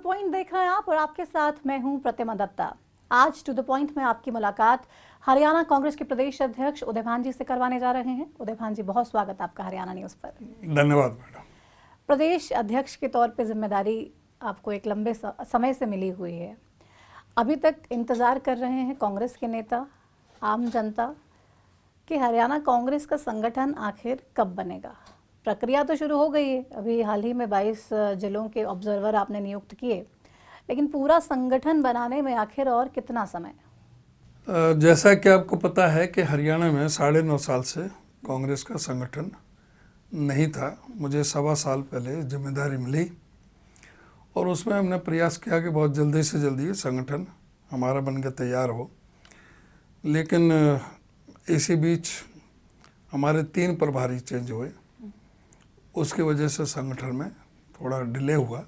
Point देख रहे हैं आप और आपके साथ मैं हूं प्रतिमा दत्ता। आज टू द पॉइंट में आपकी मुलाकात हरियाणा कांग्रेस के प्रदेश अध्यक्ष उदय भान जी से करवाने जा रहे हैं। उदय भान जी, बहुत स्वागत आपका हरियाणा न्यूज़ पर। धन्यवाद मैडम। प्रदेश अध्यक्ष के तौर पे जिम्मेदारी आपको एक लंबे समय से मिली हुई है। अभी तक इंतज़ार कर रहे हैं कांग्रेस के नेता, आम जनता, कि हरियाणा कांग्रेस का संगठन आखिर कब बनेगा। प्रक्रिया तो शुरू हो गई है, अभी हाल ही में 22 जिलों के ऑब्जर्वर आपने नियुक्त किए, लेकिन पूरा संगठन बनाने में आखिर और कितना समय? जैसा कि आपको पता है कि हरियाणा में 9.5 साल से कांग्रेस का संगठन नहीं था। मुझे 1.25 साल पहले जिम्मेदारी मिली और उसमें हमने प्रयास किया कि बहुत जल्दी से जल्दी संगठन हमारा बन के तैयार हो, लेकिन इसी बीच हमारे 3 प्रभारी चेंज हुए। उसकी वजह से संगठन में थोड़ा डिले हुआ।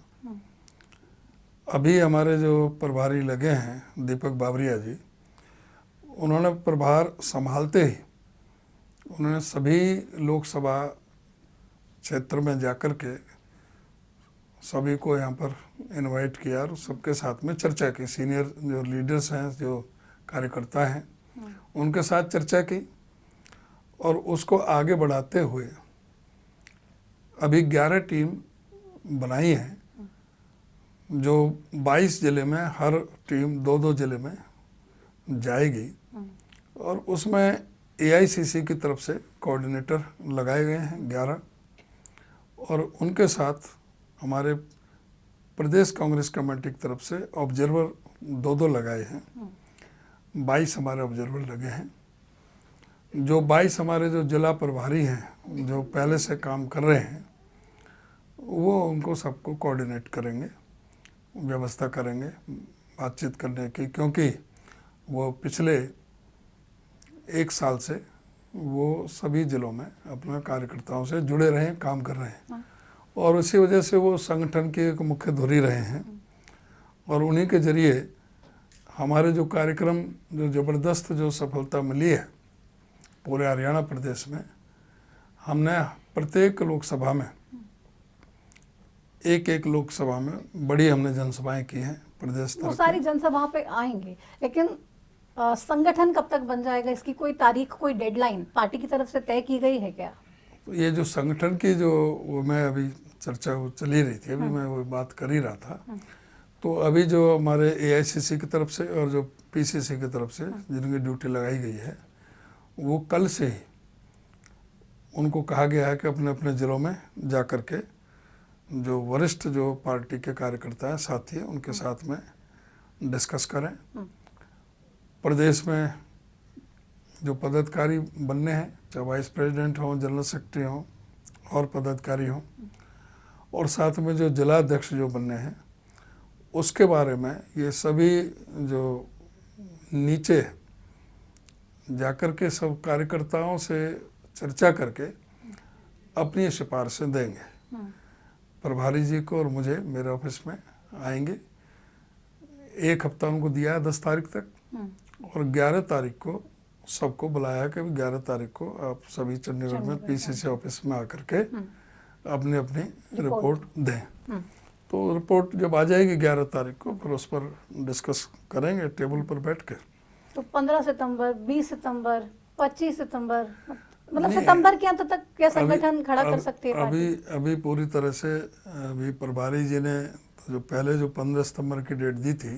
अभी हमारे जो प्रभारी लगे हैं दीपक बाबरिया जी, उन्होंने प्रभार संभालते ही उन्होंने सभी लोकसभा क्षेत्र में जाकर के सभी को यहाँ पर इनवाइट किया और सबके साथ में चर्चा की। सीनियर जो लीडर्स हैं, जो कार्यकर्ता हैं, उनके साथ चर्चा की और उसको आगे बढ़ाते हुए अभी 11 टीम बनाई है, जो 22 जिले में हर टीम 2-2 जिले में जाएगी और उसमें एआईसीसी की तरफ से कोऑर्डिनेटर लगाए गए हैं 11 और उनके साथ हमारे प्रदेश कांग्रेस कमेटी की तरफ से ऑब्जर्वर 2-2 लगाए हैं। 22 हमारे ऑब्जर्वर लगे हैं। जो 22 हमारे जो जिला प्रभारी हैं, जो पहले से काम कर रहे हैं, वो उनको सबको कोऑर्डिनेट करेंगे, व्यवस्था करेंगे बातचीत करने की, क्योंकि वो पिछले 1 साल से वो सभी जिलों में अपने कार्यकर्ताओं से जुड़े रहे हैं, काम कर रहे हैं और उसी वजह से वो संगठन के एक मुख्य धुरी रहे हैं और उन्हीं के जरिए हमारे जो कार्यक्रम जो ज़बरदस्त जो सफलता मिली है पूरे हरियाणा प्रदेश में, हमने प्रत्येक लोकसभा में एक लोकसभा में बड़ी हमने जनसभाएं की हैं प्रदेश स्तर। वो सारी जनसभा पे आएंगे, लेकिन संगठन कब तक बन जाएगा, इसकी कोई तारीख, कोई डेडलाइन पार्टी की तरफ से तय की गई है क्या? ये जो संगठन की जो वो मैं अभी चर्चा वो चली रही थी, अभी मैं वो बात कर ही रहा था। तो अभी जो हमारे एआईसीसी की तरफ से और जो पीसीसी की तरफ से जिनकी ड्यूटी लगाई गई है, वो कल से ही उनको कहा गया है कि अपने अपने ज़िलों में जा कर के जो वरिष्ठ जो पार्टी के कार्यकर्ता हैं, साथी हैं, उनके साथ में डिस्कस करें। प्रदेश में जो पदाधिकारी बनने हैं, चाहे वाइस प्रेसिडेंट हों, जनरल सेक्रेटरी हों और पदाधिकारी हों, और साथ में जो जिला अध्यक्ष जो बनने हैं, उसके बारे में ये सभी जो नीचे जाकर के सब कार्यकर्ताओं से चर्चा करके अपनी सिफारिशें देंगे। प्रभारी जी को और मुझे मेरे ऑफिस में आएंगे। 1 हफ्ता उनको दिया है 10 तारीख तक और 11 तारीख को सबको बुलाया कि 11 तारीख को आप सभी चंडीगढ़ में पीसीसी ऑफिस में आकर के अपनी अपनी रिपोर्ट दें। तो रिपोर्ट जब आ जाएगी 11 तारीख को, फिर उस पर डिस्कस करेंगे टेबल पर बैठ कर। तो 15 सितंबर, 20 सितंबर, 25 सितंबर, मतलब सितंबर के अंत तक क्या संगठन खड़ा कर सकती है? अभी पूरी तरह से अभी प्रभारी जी ने जो पहले जो 15 सितंबर की डेट दी थी,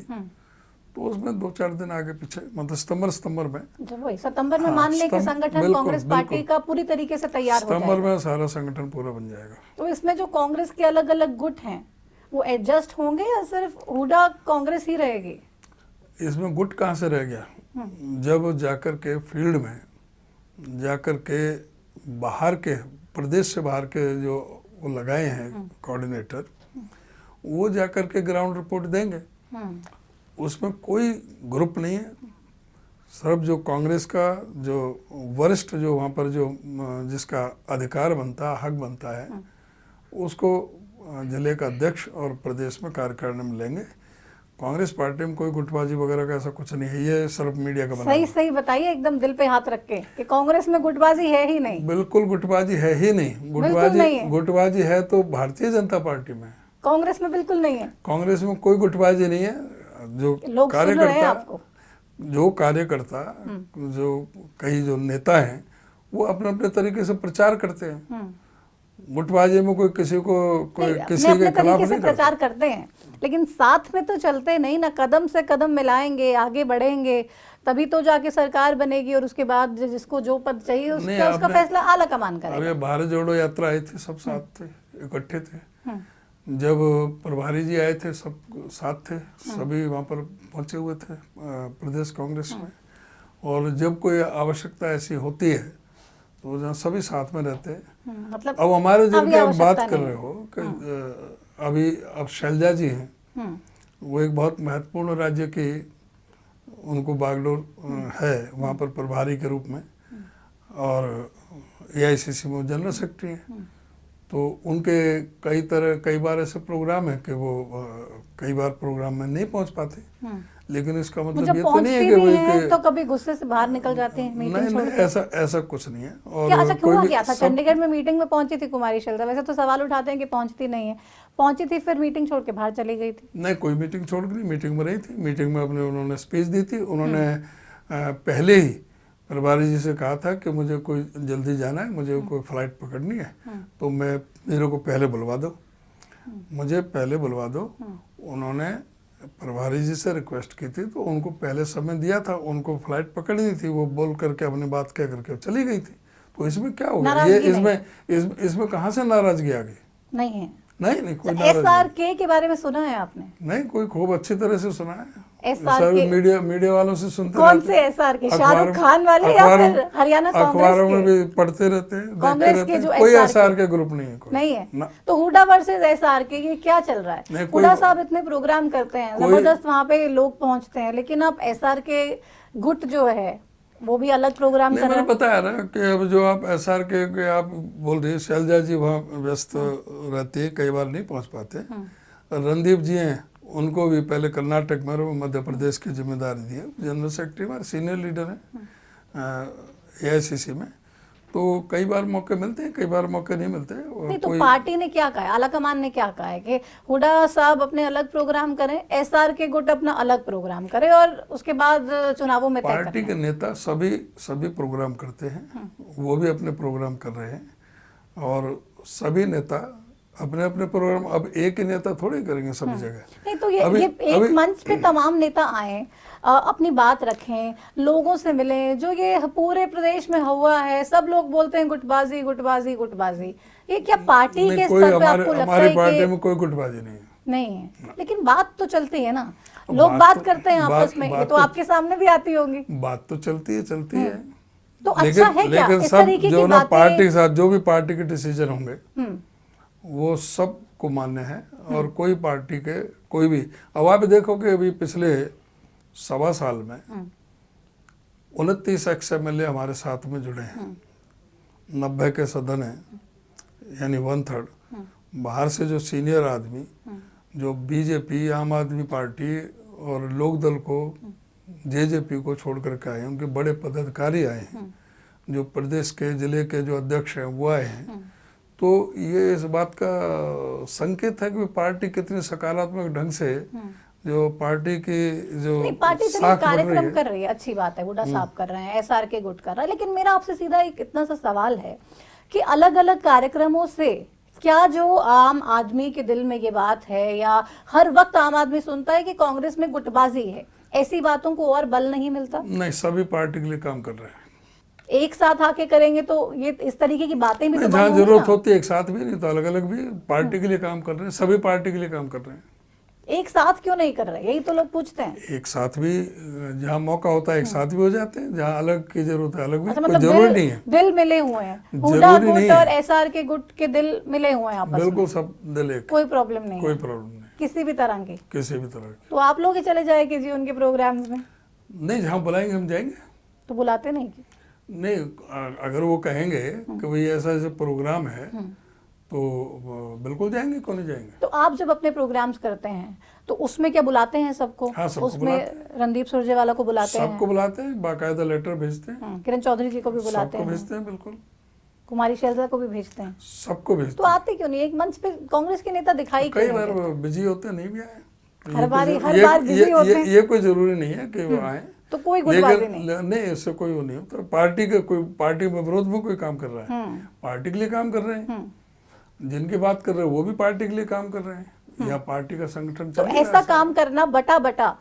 तो उसमें 2-4 दिन आगे पीछे, मतलब सितंबर में, जब वही सितंबर में मान लें कि संगठन कांग्रेस पार्टी का पूरी तरीके से तैयार हो जाएगा, सितंबर में सारा संगठन पूरा बन जाएगा। तो इसमें जो कांग्रेस के अलग अलग गुट हैं वो एडजस्ट होंगे या सिर्फ हुडा कांग्रेस ही रहेगी? इसमें गुट कहाँ से रह गया? जब जाकर के फील्ड में जाकर के बाहर के प्रदेश से बाहर के जो वो लगाए हैं कोऑर्डिनेटर, वो जाकर के ग्राउंड रिपोर्ट देंगे। उसमें कोई ग्रुप नहीं है, सिर्फ जो कांग्रेस का जो वरिष्ठ जो वहाँ पर जो जिसका अधिकार बनता है, हक बनता है, उसको जिले का अध्यक्ष और प्रदेश में कार्यकारिणी में लेंगे। कांग्रेस पार्टी में कोई गुटबाजी वगैरह का ऐसा कुछ नहीं है, ये सिर्फ मीडिया का बना। सही बताइए, एकदम दिल पे हाथ रख के, कि कांग्रेस में गुटबाजी है ही नहीं। बिल्कुल गुटबाजी है ही नहीं। गुटबाजी है तो भारतीय जनता पार्टी में। कांग्रेस में बिल्कुल नहीं है। कांग्रेस में कोई गुटबाजी नहीं है। जो लोग सुन रहे हैं कार्यकर्ता आपको। जो कार्यकर्ता जो कई जो नेता हैं वो अपने अपने तरीके से प्रचार करते हैं। गुटबाजी में कोई किसी को कोई किसी अपने के खिलाफ तरीके से नहीं करता। प्रचार करते हैं, लेकिन साथ में तो चलते नहीं ना, कदम से कदम मिलाएंगे, आगे बढ़ेंगे, तभी तो जाके सरकार बनेगी और उसके बाद जिसको जो पद चाहिए उसका फैसला आला कमान करेगा। अब ये भारत जोड़ो यात्रा आई थी, सब साथ थे, इकट्ठे थे। जब प्रभारी जी आए थे सब साथ थे, सभी वहाँ पर पहुँचे हुए थे प्रदेश कांग्रेस में। और जब कोई आवश्यकता ऐसी होती है तो जहाँ सभी साथ में रहते हैं। मतलब अब हमारे जिनकी आप बात कर रहे हो कि अभी अब शैलजा जी हैं, वो एक बहुत महत्वपूर्ण राज्य की उनको बागडोर है वहाँ पर प्रभारी के रूप में, और एआईसीसी में जनरल सेक्रेटरी हैं। तो उनके कई बार ऐसे प्रोग्राम है कि वो कई बार प्रोग्राम में नहीं पहुँच पाते, लेकिन इसका मतलब ये तो नहीं है कि वो तो कभी गुस्से से बाहर निकल जाते हैं मीटिंग छोड़ के। ऐसा कुछ नहीं है। और क्या अच्छा क्यों गया था? चंडीगढ़ में मीटिंग में पहुंची थी कुमारी शैलजा, वैसे तो सवाल उठाते हैं कि पहुंचती नहीं है, पहुंची थी फिर मीटिंग छोड़ के बाहर चली गई थी। नहीं, कोई मीटिंग छोड़ के नहीं, मीटिंग में रही थी। मीटिंग में उन्होंने स्पीच दी थी। उन्होंने पहले ही प्रभारी जी से कहा था कि मुझे कोई जल्दी जाना है, मुझे कोई फ्लाइट पकड़नी है, तो मेरे को पहले बुलवा दो, मुझे पहले बुलवा दो। उन्होंने प्रभारी जी से रिक्वेस्ट की थी, तो उनको पहले समय दिया था, उनको फ्लाइट पकड़नी थी, वो बोल करके अपनी बात कह करके चली गई थी। तो इसमें क्या हो गया? ये इसमें कहाँ से नाराजगी आ गई? नहीं है। नहीं कोई SRK के बारे में सुना है आपने? नहीं, कोई खूब अच्छी तरह से सुना है। SRK मीडिया वालों से सुनते कौन से SRK? शाहरुख खान वाले या फिर हरियाणा कांग्रेस के? अखबारों में भी पढ़ते रहते हैं, कांग्रेस के जो कोई SRK ग्रुप नहीं है। कोई नहीं है। तो हुडा वर्सेस SRK ये क्या चल रहा है? हुडा साहब इतने प्रोग्राम करते हैं, जबरदस्त वहाँ पे लोग पहुँचते हैं, लेकिन अब SRK गुट जो है वो भी अलग प्रोग्राम कर रहा है। मैंने बताया ना कि अब जो आप SRK के आप बोल रहे हैं, शैलजा जी वहाँ व्यस्त रहती है, कई बार नहीं पहुँच पाते। रणदीप जी हैं, उनको भी पहले कर्नाटक में और मध्य प्रदेश की जिम्मेदारी दी है, जनरल सेक्रेटरी में सीनियर लीडर हैं एआईसीसी में। तो कई बार मौके मिलते हैं, कई बार मौके नहीं मिलते। नहीं तो पार्टी ने क्या कहा है, आलाकमान ने क्या कहा है कि हुडा साहब अपने अलग प्रोग्राम करें, SRK गुट अपना अलग प्रोग्राम करे और उसके बाद चुनावों में पार्टी के नेता सभी प्रोग्राम करते हैं, वो भी अपने प्रोग्राम कर रहे हैं, और सभी नेता अपने अपने प्रोग्राम। अब एक ही नेता थोड़े करेंगे सभी जगह। नहीं तो ये एक मंच पे तमाम नेता आए, अपनी बात रखें, लोगों से मिलें। जो ये पूरे प्रदेश में हुआ है, सब लोग बोलते हैं गुटबाजी गुटबाजी गुटबाजी, ये क्या पार्टी के स्तर पे आपको लगता है कि? हमारी पार्टी में कोई गुटबाजी नहीं है। नहीं है, लेकिन बात तो चलती है ना, लोग बात करते हैं आपस में, ये तो आपके सामने भी आती होंगी। बात तो चलती है। तो अच्छा है क्या लेकिन सब जो ना पार्टी के साथ जो भी पार्टी के डिसीजन होंगे वो सबको मान्य है, और कोई पार्टी के कोई भी। अब आप देखो कि अभी पिछले 1.25 साल में 29 XMLA हमारे साथ में जुड़े हैं, 90 के सदन है, यानी 1/3। बाहर से जो सीनियर आदमी जो बीजेपी, आम आदमी पार्टी और लोकदल को, जेजेपी को छोड़ करके आए हैं, उनके बड़े पदाधिकारी आए हैं, जो प्रदेश के जिले के जो अध्यक्ष हैं वो आए हैं। तो ये इस बात का संकेत है कि पार्टी कितनी सकारात्मक ढंग से जो पार्टी की जो पार्टी कार्यक्रम कर रही है, अच्छी बात है, हुडा साहब कर रहे हैं, SRK गुट कर रहा है। लेकिन मेरा आपसे सीधा एक इतना सा सवाल है कि अलग अलग कार्यक्रमों से क्या जो आम आदमी के दिल में ये बात है, या हर वक्त आम आदमी सुनता है कि कांग्रेस में गुटबाजी है, ऐसी बातों को और बल नहीं मिलता? नहीं, सभी पार्टी के लिए काम कर रहे हैं। एक साथ आके करेंगे तो ये इस तरीके की बातें भी तो जहाँ जरूरत होती है एक साथ भी, नहीं तो अलग अलग भी पार्टी के लिए काम कर रहे हैं, सभी पार्टी के लिए काम कर रहे हैं। एक साथ क्यों नहीं कर रहे, यही तो लोग पूछते हैं। एक साथ भी जहाँ मौका होता है एक साथ भी हो जाते हैं, जहाँ अलग की जरूरत है अलग भी। अच्छा, मतलब जरूरी नहीं है। दिल मिले हुए हैं, हुडा गुट और SRK गुट के दिल मिले हुए हैं आपस में। बिल्कुल, सब दिल एक, कोई प्रॉब्लम नहीं, कोई प्रॉब्लम नहीं किसी भी तरह की, किसी भी तरह की। तो आप लोग ही चले जाएंगे जी उनके प्रोग्राम्स में? नहीं, जहाँ बुलाएंगे हम जाएंगे। तो बुलाते नहीं कि? नहीं, अगर वो कहेंगे कि भाई ऐसा ऐसा प्रोग्राम है तो बिल्कुल जाएंगे, क्यों नहीं जाएंगे। तो आप जब अपने प्रोग्राम्स करते हैं तो उसमें क्या बुलाते हैं सबको? हाँ, सबको उसमें रणदीप सुरजेवाला को बुलाते हैं, सबको बुलाते हैं, बाकायदा लेटर भेजते हैं, किरण चौधरी जी को भी बुलाते हैं, भेजते हैं, बिल्कुल। कुमारी शैलजा को भी भेजते हैं, सबको भेजते तो आते क्यों नहीं? एक मंच पे कांग्रेस के नेता दिखाई कई क्यों बार नहीं देते? बिजी होते नहीं भी आए। हर बार बिजी होते हैं। ये कोई जरूरी नहीं है कि वो आए, तो कोई गुटबाजी नहीं। नहीं, इससे कोई वो नहीं होता। तो पार्टी के कोई पार्टी में विरोध में कोई काम कर रहा है, पार्टी के लिए काम कर रहे हैं। जिनकी बात कर रहे हैं वो भी पार्टी के लिए काम कर रहे हैं, या पार्टी का संगठन तो चल रहा है। ऐसा काम करना बटा बटा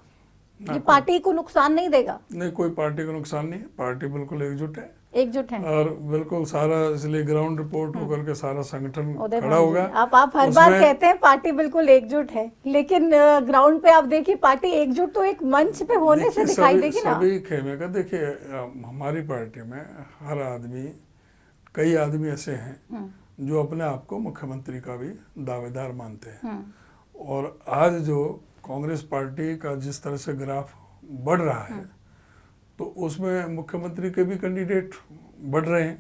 ये पार्टी को नुकसान नहीं देगा? नहीं, कोई पार्टी को नुकसान नहीं है, पार्टी बिल्कुल एकजुट है, एकजुट है। और बिल्कुल सारा, इसलिए ग्राउंड रिपोर्ट होकर के सारा संगठन उदय खड़ा भान होगा। जी, आप हर बार कहते हैं पार्टी बिल्कुल एकजुट है, लेकिन ग्राउंड पे आप देखिए पार्टी एकजुट तो एक मंच पे होने से दिखाई देगी ना। सभी खेमे का देखिए, हमारी पार्टी में हर आदमी, कई आदमी ऐसे हैं जो अपने आप को मुख्यमंत्री का भी दावेदार मानते हैं। और आज जो कांग्रेस पार्टी का जिस तरह से ग्राफ बढ़ रहा है, तो उसमें मुख्यमंत्री के भी कैंडिडेट बढ़ रहे हैं।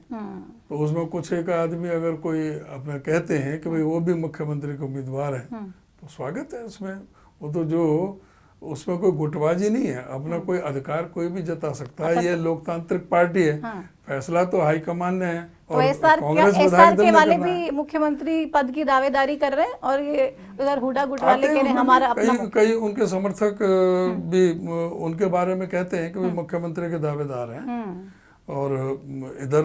तो उसमें कुछ एक आदमी अगर कोई अपना कहते हैं कि भाई वो भी मुख्यमंत्री के उम्मीदवार हैं, तो स्वागत है उसमें। वो तो जो उसमें कोई गुटबाजी नहीं है, अपना कोई अधिकार कोई भी जता सकता है। ये लोकतांत्रिक पार्टी है, फैसला तो हाईकमान ने है। तो एसआर के वाले भी मुख्यमंत्री पद की दावेदारी कर रहे हैं, और ये उधर हुडा गुट वाले कह रहे हैं हमारा अपना। कई उनके समर्थक भी उनके बारे में कहते हैं कि वे मुख्यमंत्री के दावेदार हैं, और इधर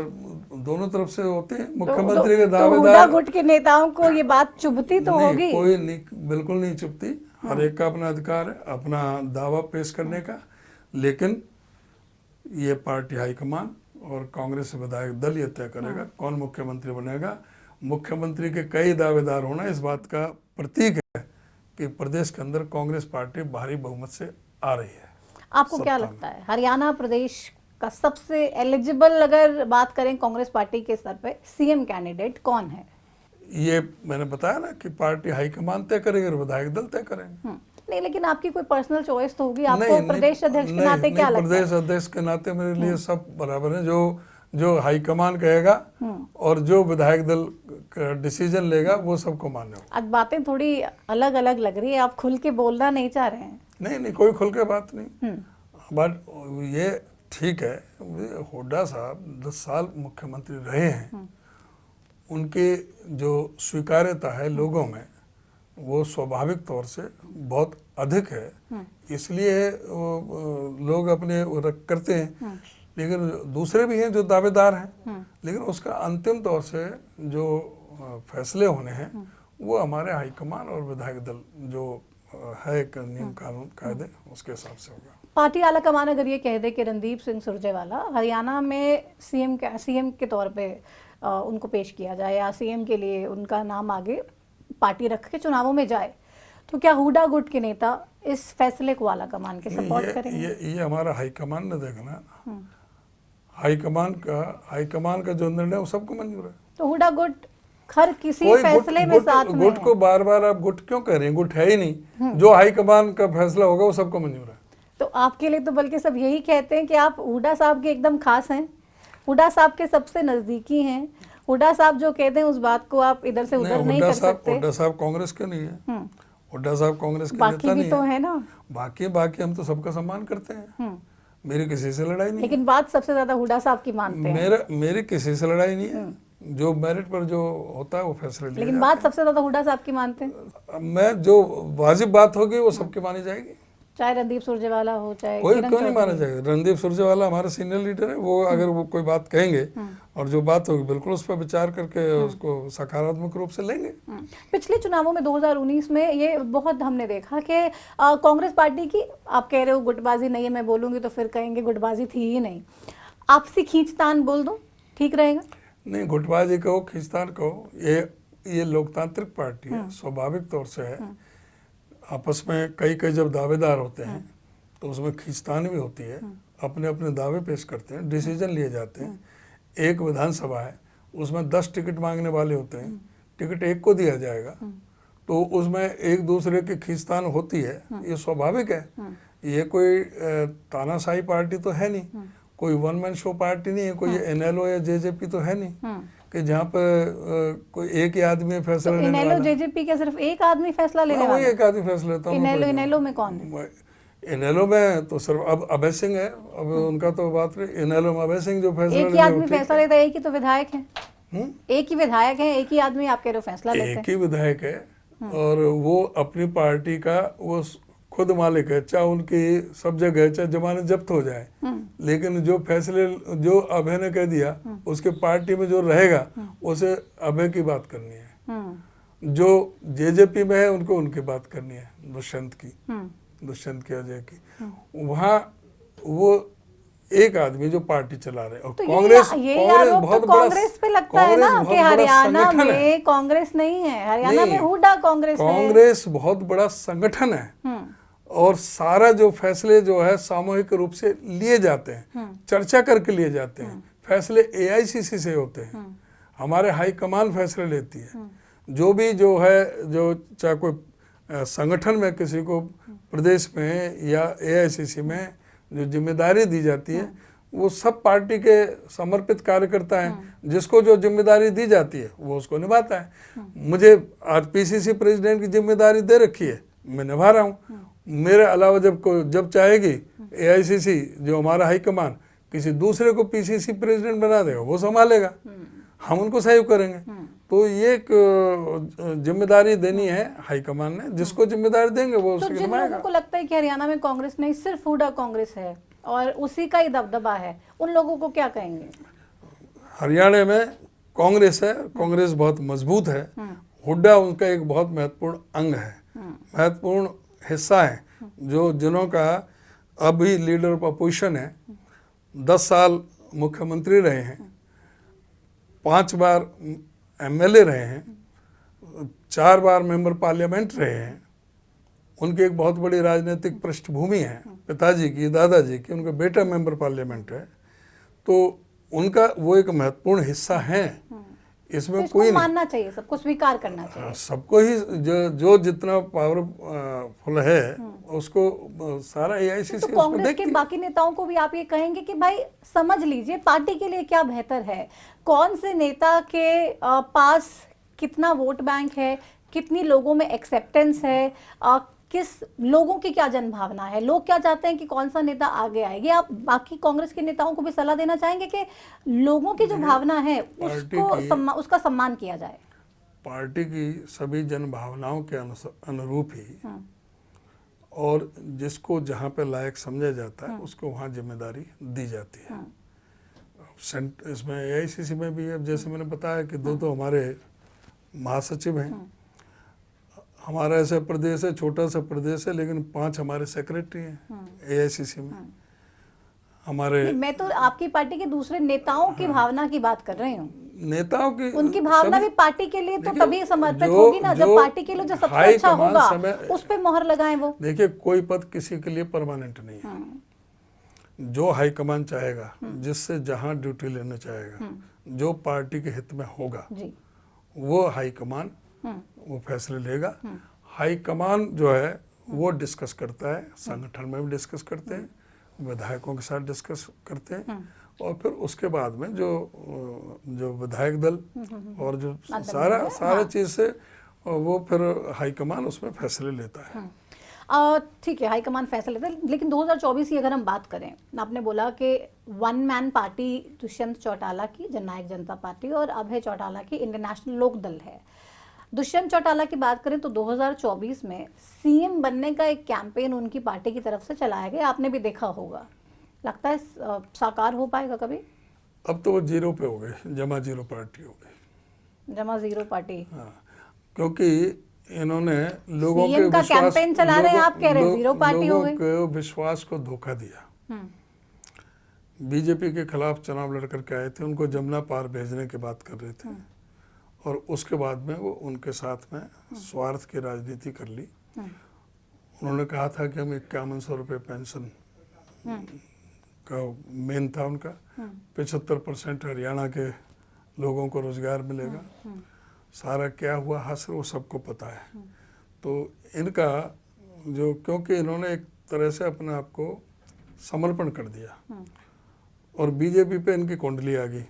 दोनों तरफ से होते हैं मुख्यमंत्री के दावेदार। हुडा गुट के नेताओं को ये बात चुभती तो होगी? कोई नहीं, बिल्कुल नहीं चुभती। हर एक का अपना अधिकार है अपना दावा पेश करने का, लेकिन ये पार्टी हाईकमान और कांग्रेस विधायक दल ये तय करेगा कौन मुख्यमंत्री बनेगा। मुख्यमंत्री के कई दावेदार होना इस बात का प्रतीक है कि प्रदेश के अंदर कांग्रेस पार्टी भारी बहुमत से आ रही है। आपको क्या लगता है हरियाणा प्रदेश का सबसे एलिजिबल, अगर बात करें कांग्रेस पार्टी के स्तर पे, सीएम कैंडिडेट कौन है? ये मैंने बताया ना कि पार्टी हाईकमान तय करेगी और विधायक दल तय करेंगे। नहीं, लेकिन आपकी कोई पर्सनल चॉइस तो होगी। आपको प्रदेश अध्यक्ष के नाते क्या लगता है? प्रदेश अध्यक्ष के नाते मेरे लिए सब बराबर है। जो हाईकमान कहेगा और जो विधायक दल का डिसीजन लेगा वो सबको मान्य होगा। आज बातें थोड़ी अलग अलग लग रही है, आप खुल के बोलना नहीं चाह रहे हैं। नहीं, कोई खुल के बात नहीं। बट ये ठीक है, हुड्डा साहब 10 साल मुख्यमंत्री रहे हैं, उनके जो स्वीकार्यता है लोगों में वो स्वाभाविक तौर से बहुत अधिक है, इसलिए लोग अपने करते हैं। लेकिन दूसरे भी हैं जो दावेदार हैं, लेकिन उसका अंतिम तौर से जो फैसले होने हैं वो हमारे हाईकमान और विधायक दल जो है एक नियम कानून कायदे उसके हिसाब से होगा। पार्टी आला कमान अगर ये कह दे कि रणदीप सिंह सुरजेवाला हरियाणा में सीएम के तौर पे उनको पेश किया जाए, या सीएम के लिए उनका नाम आगे पार्टी रख के चुनावों में जाए, तो क्या हुडा गुट के नेता इस फैसले को आला कमान के सपोर्ट करेंगे? ये हमारा हाईकमान ने देखना है। हाईकमान का जो निर्णय वो सबको मंजूर है। तो हुडा गुट हर किसी फैसले में साथ में गुट को बार बार आप गुट क्यों कह रहे हैं? गुट है ही नहीं। जो हाईकमान का फैसला होगा वो सबको मंजूर है। तो आपके लिए तो बल्कि सब यही कहते हैं कि आप हुडा साहब के एकदम खास हैं, हुडा साहब के सबसे नजदीकी हैं। हुडा साहब जो कहते हैं उस बात को आप इधर से उधर नहीं कर सकते। हुड्डा साहब कांग्रेस के नहीं है, हुड्डा साहब कांग्रेस के नेता नहीं तो है ना। बाकी हम तो सबका सम्मान करते हैं। मेरी किसी से लड़ाई नहीं। लेकिन बात सबसे ज्यादा हुड्डा साहब की मानते हैं। मेरी किसी से लड़ाई नहीं है। जो मेरिट पर जो होता है वो फैसले लिया। लेकिन बात सबसे ज्यादा हुड्डा साहब की मानते हैं। मैं जो वाजिब बात होगी वो सबकी मानी जाएगी, चाहे रणदीप सुरजेवाला हो चाहे कोई क्यों नहीं माना जाएगा। रणदीप सुरजेवाला हमारे सीनियर लीडर है, वो अगर वो कोई बात कहेंगे और जो बात होगी बिल्कुल उस पर विचार करके उसको सकारात्मक रूप से लेंगे। पिछले चुनावों में 2019 में ये बहुत हमने देखा कि कांग्रेस पार्टी की, आप कह रहे हो गुटबाजी नहीं है, मैं बोलूंगी तो फिर कहेंगे गुटबाजी थी ही नहीं, आपसी खींचतान बोल दो ठीक रहेगा? नहीं, गुटबाजी कहो खींचतान कहो, ये लोकतांत्रिक पार्टी है, स्वाभाविक तौर से है। आपस में कई जब दावेदार होते हैं तो उसमें खींचतान भी होती है, अपने अपने दावे पेश करते हैं, डिसीजन लिए जाते हैं। एक विधानसभा है, उसमें 10 टिकट मांगने वाले होते हैं, टिकट एक को दिया जाएगा, तो उसमें एक दूसरे की खींचतान होती है, ये स्वाभाविक है। ये कोई तानाशाही पार्टी तो है नहीं, कोई वन मैन शो पार्टी नहीं है, कोई एनएलओ या जेजेपी तो है नहीं कि जहाँ पर कोई एक ही आदमी फैसला लेने वाला। एनएलओ जेजेपी क्या सिर्फ एक आदमी फैसला लेने वाला? वही एक आदमी फैसला लेता है। इनेलो में कौन है? इनेलो में तो सिर्फ अब अभय सिंह है, अब उनका तो बात रही। इनेलो में अभय सिंह जो फैसला एक ही आदमी फैसला लेता है, एक ही तो विधायक है। एक ही विधायक है, एक ही आदमी आप कह रहे हो फैसला लेते हैं। एक ही विधायक है और वो अपनी पार्टी का वो खुद मालिक है, चाहे उनकी सब जगह चाहे जमानत जब्त हो जाए, लेकिन जो फैसले जो अभय ने कह दिया उसके पार्टी में जो रहेगा उसे अभय की बात करनी है। जो जेजेपी में है उनको उनकी बात करनी है, दुष्यंत की अजय की। वहाँ वो एक आदमी जो पार्टी चला रहे और तो कांग्रेस बहुत कांग्रेस पे लगता है ना कि हरियाणा में कांग्रेस नहीं है, हरियाणा में हुड्डा कांग्रेस है। कांग्रेस बहुत बड़ा संगठन है और सारा जो फैसले जो है सामूहिक रूप से लिए जाते हैं, चर्चा करके लिए जाते हैं। फैसले एआईसीसी से होते हैं, हमारे हाईकमान फैसले लेती है। जो भी जो है जो चाहे कोई संगठन में किसी को प्रदेश में या एआईसीसी में जो जिम्मेदारी दी जाती है वो सब पार्टी के समर्पित कार्यकर्ता हैं, जिसको जो जिम्मेदारी दी जाती है वो उसको निभाता है। मुझे आज पीसीसी प्रेसिडेंट की जिम्मेदारी दे रखी है, मैं निभा रहा हूँ। मेरे अलावा जब चाहेगी एआईसीसी जो हमारा हाईकमान किसी दूसरे को पीसीसी प्रेसिडेंट बना देगा वो संभालेगा, हम उनको सहयोग करेंगे। तो ये एक जिम्मेदारी देनी है हाईकमान ने, जिसको जिम्मेदारी देंगे वो उसको निभाएगा। जिन लोगों को लगता है कि हरियाणा में कांग्रेस नहीं सिर्फ हुड्डा कांग्रेस है और उसी का ही दबदबा है, उन लोगों को क्या कहेंगे? हरियाणा में कांग्रेस है, कांग्रेस बहुत मजबूत है, हुड्डा उनका एक बहुत महत्वपूर्ण अंग है, महत्वपूर्ण हिस्सा है, जो जिन्हों का अभी लीडर ऑफ अपोजिशन है, 10 साल मुख्यमंत्री रहे हैं, 5 बार एमएलए रहे हैं, 4 बार मेंबर पार्लियामेंट रहे हैं। उनकी एक बहुत बड़ी राजनीतिक पृष्ठभूमि है, पिताजी की, दादाजी की, उनका बेटा मेंबर पार्लियामेंट है, तो उनका वो एक महत्वपूर्ण हिस्सा है। इसमें तो कोई मानना चाहिए, सबको स्वीकार करना चाहिए, सबको ही जो जितना पावरफुल है उसको सारा एआईसीसी तो कांग्रेस के बाकी नेताओं को भी आप ये कहेंगे कि भाई समझ लीजिए पार्टी के लिए क्या बेहतर है, कौन से नेता के पास कितना वोट बैंक है, कितनी लोगों में एक्सेप्टेंस है, किस लोगों की क्या जनभावना है, लोग क्या चाहते हैं कि कौन सा नेता आगे आएगी। आप बाकी कांग्रेस के नेताओं को भी सलाह देना चाहेंगे कि लोगों की जो भावना है उसका सम्मान किया जाए। पार्टी की सभी जनभावनाओं के अनुरूप ही और जिसको जहाँ पे लायक समझा जाता है उसको वहाँ जिम्मेदारी दी जाती है। इसमें एआईसीसी में भी अब जैसे मैंने बताया कि 2 तो हमारे महासचिव हैं, हमारा ऐसा प्रदेश है, छोटा सा प्रदेश है, लेकिन 5 हमारे सेक्रेटरी हैं एआईसीसी में। हमारे मैं तो आपकी पार्टी के दूसरे नेताओं की भावना की बात कर रही हूँ। नेताओं की उनकी भावना भी पार्टी के लिए तो तभी समर्पित होगी ना जब पार्टी के लिए जो सबसे अच्छा होगा उस पे मोहर लगाएं वो। देखिए कोई पद किसी के लिए परमानेंट नहीं है, जो हाईकमान चाहेगा, जिससे जहाँ ड्यूटी लेना चाहेगा, जो पार्टी के हित में होगा वो हाईकमान वो फैसले लेगा। हाईकमान जो है वो डिस्कस करता है, संगठन में भी डिस्कस करते हैं, विधायकों के साथ डिस्कस करते हैं और फिर उसके बाद में जो विधायक दल और जो सारा चीज़ से वो फिर हाईकमान उसमें फैसले लेता है। ठीक है, हाईकमान फैसला लेता है, लेकिन 2024 की अगर हम बात करें, आपने बोला कि 1 मैन पार्टी दुष्यंत चौटाला की जननायक जनता पार्टी और अभय चौटाला की इंडियन नेशनल लोक दल है। दुष्यंत चौटाला की बात करें तो 2024 में सीएम बनने का एक कैंपेन उनकी पार्टी की तरफ से चलाया गया, आपने भी देखा होगा, लगता है साकार हो पाएगा कभी? अब तो वो 0 पे हो गए, जमा 0 पार्टी हो गई, जमा 0 पार्टी। हाँ, क्योंकि इन्होंने लोगों के विश्वास कैंपेन चला रहे हैं, आप कह रहे हैं 0 पार्टी हो गई, लोगों के विश्वास को धोखा दिया। बीजेपी के खिलाफ चुनाव लड़ करके आए थे, उनको जमुना पार भेजने की बात कर रहे थे और उसके बाद में वो उनके साथ में स्वार्थ की राजनीति कर ली। उन्होंने कहा था कि हम 5100 रुपये पेंशन का मेन था उनका, 75% हरियाणा के लोगों को रोजगार मिलेगा। सारा क्या हुआ हासिल वो सबको पता है। तो इनका जो, क्योंकि इन्होंने एक तरह से अपने आप को समर्पण कर दिया और बीजेपी पे इनकी कुंडली आ गई,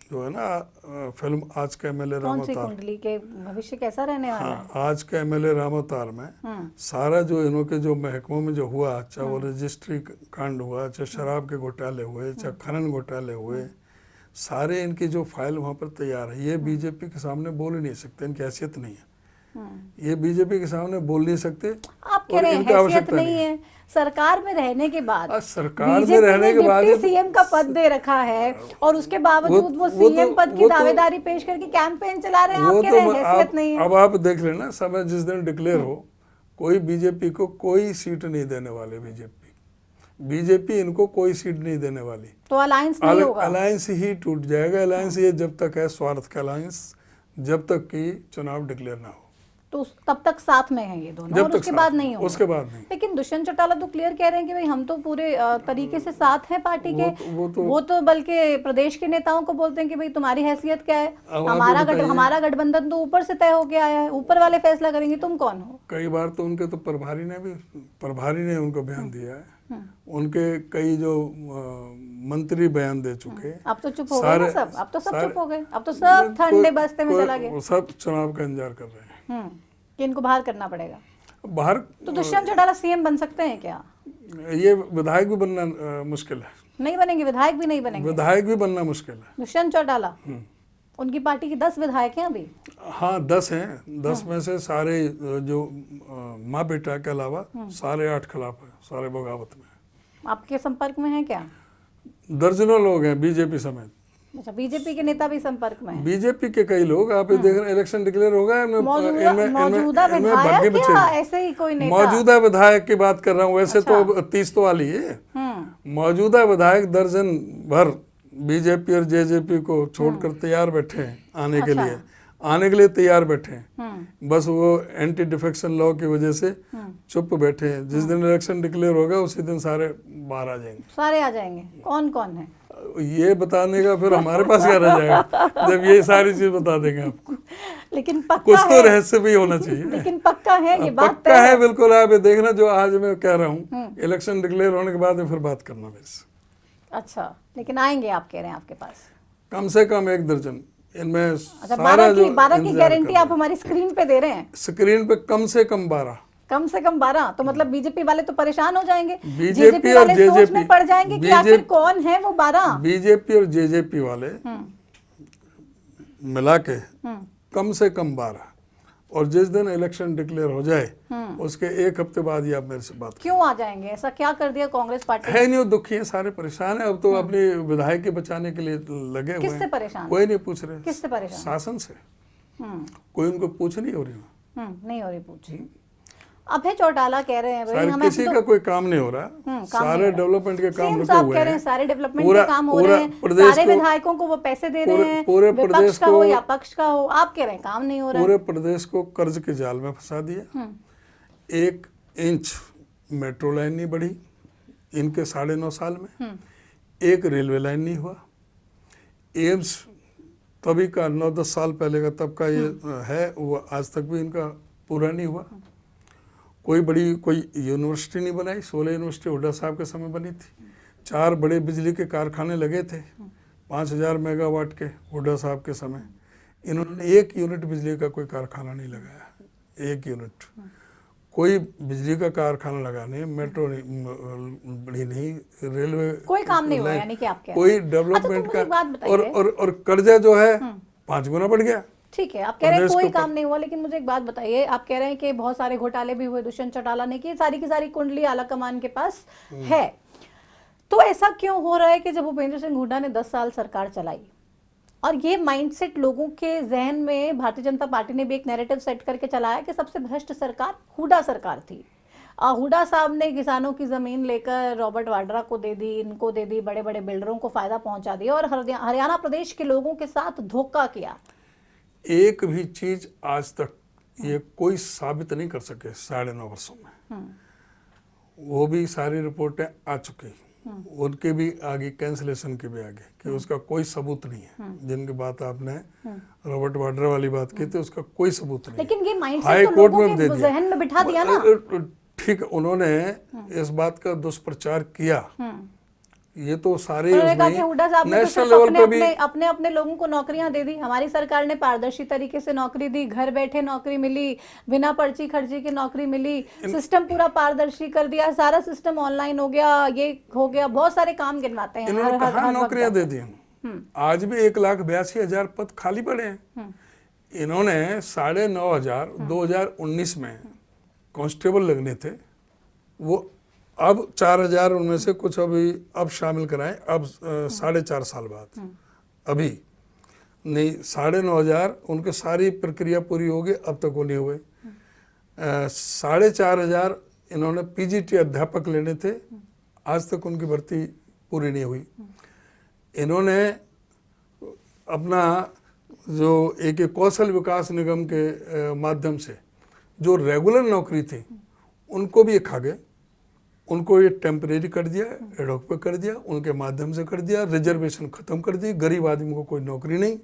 जो है ना फिल्म आज का एमएलए राम अवतार, कुंडली के भविष्य कैसा रहने वाला है? आज का एमएलए राम अवतार में सारा जो इनके जो महकमों में जो हुआ, चाहे वो रजिस्ट्री कांड हुआ, चाहे शराब के घोटाले हुए, चाहे खनन घोटाले हुए, सारे इनकी जो फाइल वहाँ पर तैयार है, ये बीजेपी के सामने बोल ही नहीं सकते, इनकी हैसियत नहीं है। ये बीजेपी के सामने बोल नहीं सकते। आप कह रहे हैं हैसियत नहीं है, सरकार में रहने के बाद, सरकार में रहने के बाद सीएम का पद दे रखा है और उसके बावजूद वो सीएम पद की दावेदारी पेश करके कैंपेन चला रहे हैं। आप कह रहे हैं हैसियत नहीं है। अब आप देख लेना, समय जिस दिन डिक्लेयर हो, कोई बीजेपी को कोई सीट नहीं देने वाले। बीजेपी इनको कोई सीट नहीं देने वाली, तो अलायंस नहीं होगा, अलायंस ही टूट जाएगा। अलायंस ये जब तक है स्वार्थ का अलायंस, जब तक कि चुनाव डिक्लेयर ना हो, तो तब तक साथ में है ये दोनों, और उसके बाद नहीं होगा। उसके बाद नहीं। लेकिन दुष्यंत चौटाला तो क्लियर कह रहे हैं कि भाई हम तो पूरे तरीके से साथ हैं पार्टी के। वो तो बल्कि प्रदेश के नेताओं को बोलते हैं कि भाई तुम्हारी हैसियत क्या है, हमारा गठबंधन तो ऊपर से तय होके आया है, ऊपर वाले फैसला करेंगे, तुम कौन हो। कई बार तो उनके तो प्रभारी ने उनको बयान दिया है, उनके कई जो मंत्री बयान दे चुके। अब तो चुप हो गए ना सब, अब तो सब चुप हो गए, अब तो सब ठंडे बस्ते में चला गया, सब चुनाव का इंतजार कर रहे हैं कि इनको बाहर करना पड़ेगा। बाहर तो दुष्यंत चौटाला सीएम बन सकते हैं क्या? ये विधायक भी बनना मुश्किल है। नहीं बनेंगे, विधायक भी नहीं बनेंगे, विधायक भी बनना मुश्किल है। दुष्यंत चौटाला, उनकी पार्टी के 10 विधायक हैं अभी। हाँ 10 हैं, 10 में से सारे जो माँ बेटा के अलावा सारे 8 खिलाफ है, सारे बगावत में। आपके संपर्क में है क्या? दर्जनों लोग हैं बीजेपी समेत। अच्छा, बीजेपी के नेता भी संपर्क में हैं? बीजेपी के कई लोग, आप देख रहे हैं, इलेक्शन डिक्लेयर होगा, मौजूदा विधायक या ऐसे ही कोई नेता? मौजूदा विधायक की बात कर रहा हूँ, वैसे तो 30 तो वाली है। मौजूदा विधायक दर्जन भर बीजेपी और जेजेपी को छोड़कर तैयार बैठे हैं आने के लिए, तैयार बैठे हैं। बस वो एंटी डिफेक्शन लॉ की वजह से चुप बैठे हैं। जिस दिन इलेक्शन डिक्लेयर होगा उसी दिन सारे बाहर आ जाएंगे। सारे आ जाएंगे? कौन कौन है ये बताने का फिर हमारे पास क्या रह जाएगा जब ये सारी चीज बता देंगे आपको। लेकिन पक्का कुछ तो रहस्य भी होना चाहिए। लेकिन पक्का है ये बात? पक्का है बिल्कुल। आप ये देखना, जो आज मैं कह रहा हूँ, इलेक्शन डिक्लेयर होने के बाद फिर बात करना मेरे से। अच्छा, लेकिन आएंगे आप कह रहे हैं आपके पास? कम से कम 1 दर्जन इनमें। अच्छा, 12 की गारंटी आप हमारी स्क्रीन पे दे रहे हैं? स्क्रीन पे कम से कम 12। कम से कम 12? तो मतलब बीजेपी वाले तो परेशान हो जाएंगे, बीजेपी और जेजेपी में पड़ जाएंगे कि आखिर कौन है वो 12। बीजेपी और जेजेपी वाले मिला के कम से कम 12। और जिस दिन इलेक्शन डिक्लेयर हो जाए उसके 1 हफ्ते बाद ही आप मेरे से बात। क्यों आ जाएंगे? ऐसा क्या कर दिया कांग्रेस पार्टी है? नहीं, दुखी है, सारे परेशान है। अब तो अपने विधायक के बचाने के लिए लगे हुए हैं। किससे परेशान? कोई नहीं पूछ रहे। किससे परेशान? शासन से। कोई उनको पूछ नहीं हो रही। नहीं हो रही पूछ। अभय चौटाला कह रहे हैं भाई हमें किसी का कोई काम नहीं हो रहा, सारे डेवलपमेंट के काम रुके हुए हैं। सारे डेवलपमेंट के काम हो रहे हैं, सारे विधायकों को वो पैसे दे रहे हैं, पूरे प्रदेश का हो या पक्ष का हो। आप कह रहे हैं काम नहीं हो रहा है। पूरे प्रदेश को कर्ज के जाल में फंसा दिया। 1 इंच मेट्रो लाइन नहीं बढ़ी इनके 9.5 साल में। 1 रेलवे लाइन नहीं हुआ। एम्स तभी का 9-10 साल पहले का तब का ये है, वो आज तक भी इनका पूरा नहीं हुआ। कोई यूनिवर्सिटी नहीं बनाई। 16 यूनिवर्सिटी हुड्डा साहब के समय बनी थी। 4 बड़े बिजली के कारखाने लगे थे 5000 मेगावाट के हुड्डा साहब के समय। इन्होंने 1 यूनिट बिजली का कोई कारखाना नहीं लगाया। 1 यूनिट कोई बिजली का कारखाना लगाने, मेट्रो नहीं बड़ी नहीं, रेलवे कोई काम नहीं हुआ। यानी कि आप कह कोई डेवलपमेंट का। और कर्जा जो है 5 गुना बढ़ गया। ठीक है, आप कह रहे हैं कोई काम नहीं हुआ, लेकिन मुझे एक बात बताइए, आप कह रहे हैं कि बहुत सारे घोटाले भी हुए दुष्यंत चौटाला ने, की सारी की सारी कुंडली आला कमान के पास है। तो ऐसा क्यों हो रहा है कि जब भूपेंद्र सिंह हुड्डा ने 10 साल सरकार चलाई और ये माइंडसेट लोगों के जहन में, भारतीय जनता पार्टी ने भी एक नैरेटिव सेट करके चलाया कि सबसे भ्रष्ट सरकार हुड्डा सरकार थी। हुड्डा साहब ने किसानों की जमीन लेकर रॉबर्ट वाड्रा को दे दी, इनको दे दी, बड़े बड़े बिल्डरों को फायदा पहुंचा दिया और हरियाणा प्रदेश के लोगों के साथ धोखा किया। एक भी चीज आज तक ये कोई साबित नहीं कर सके 9.5 वर्षों में। वो भी सारी रिपोर्टें आ चुकी, उनके भी आगे, कैंसिलेशन के भी आगे, कि उसका कोई सबूत नहीं है। जिनकी बात आपने रॉबर्ट वाड्रा वाली बात की थी, उसका कोई सबूत नहीं। लेकिन ये माइंडसेट तो लोगों के जहन में बिठा दिया ना। ठीक, उन्होंने इस बात का दुष्प्रचार किया। ये तो सारे नेशनल लेवल पे भी अपने लोगों को नौकरियां दे दी। हमारी सरकार ने पारदर्शी तरीके से नौकरी दी, घर बैठे नौकरी मिली, बिना पर्ची खर्ची की नौकरी मिली, सिस्टम पूरा पारदर्शी कर दिया, सारा सिस्टम ऑनलाइन हो गया, ये हो गया, बहुत सारे काम गिनवाते हैं। इन्होंने कहाँ नौकरियां दे दी? आज भी 1,82,000 पद खाली पड़े हैं। इन्होंने 9,500 2019 में कांस्टेबल लगने थे, वो अब 4,000 उनमें से कुछ अभी अब शामिल कराएं, अब 4.5 साल बाद, अभी नहीं 9,500 उनके सारी प्रक्रिया पूरी होगी, अब तक वो नहीं हुए। 4,500 इन्होंने पीजीटी अध्यापक लेने थे, आज तक उनकी भर्ती पूरी नहीं हुई। इन्होंने अपना जो एक कौशल विकास निगम के माध्यम से जो रेगुलर नौकरी थी उनको भी ये खा गए, उनको ये टेम्परेरी कर दिया, एडॉक पे कर दिया, उनके माध्यम से कर दिया, रिजर्वेशन ख़त्म कर दी, गरीब आदमी को कोई नौकरी नहीं।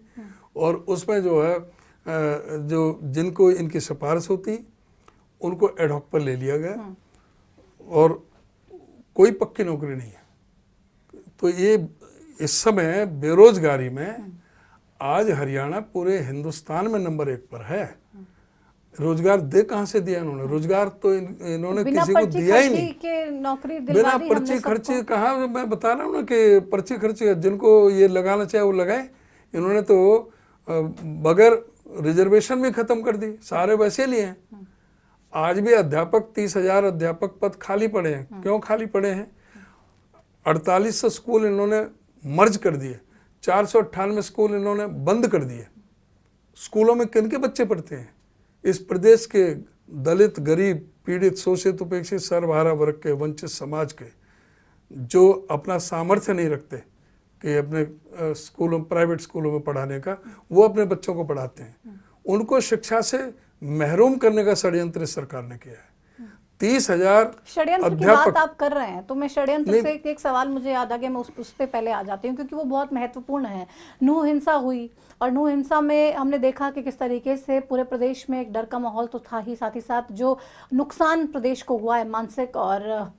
और उसमें जो है जो जिनको इनकी सिफारिश होती उनको एडॉक पर ले लिया गया और कोई पक्की नौकरी नहीं है। तो ये इस समय बेरोजगारी में आज हरियाणा पूरे हिंदुस्तान में नंबर 1 पर है। रोजगार दे कहाँ से दिया इन्होंने? रोजगार तो इन्होंने किसी को दिया ही नहीं। नौकरी बिना पर्ची खर्ची कहाँ, मैं बता रहा हूँ ना कि पर्ची खर्ची जिनको ये लगाना चाहे वो लगाए। इन्होंने तो बगैर रिजर्वेशन भी खत्म कर दी, सारे वैसे लिए हैं। आज भी अध्यापक 30,000 अध्यापक पद खाली पड़े हैं। क्यों खाली पड़े हैं? 4800 स्कूल इन्होंने मर्ज कर दिए, 498 स्कूल इन्होंने बंद कर दिए। स्कूलों में किन के बच्चे पढ़ते हैं? इस प्रदेश के दलित, गरीब, पीड़ित, शोषित, उपेक्षित, सर्वहारा वर्ग के, वंचित समाज के, जो अपना सामर्थ्य नहीं रखते कि अपने स्कूलों, प्राइवेट स्कूलों में पढ़ाने का, वो अपने बच्चों को पढ़ाते हैं। उनको शिक्षा से महरूम करने का षड्यंत्र सरकार ने किया है। 30,000 षड्यंत्र की बात आप कर रहे हैं तो मैं षड्यंत्र से एक सवाल मुझे याद आ गया, मैं उस पे पहले आ जाती हूँ क्योंकि वो बहुत महत्वपूर्ण है। नूह हिंसा हुई और नूह हिंसा में हमने देखा कि किस तरीके से पूरे प्रदेश में एक डर का माहौल तो था ही, साथ ही साथ जो नुकसान प्रदेश को हुआ है मानसिक और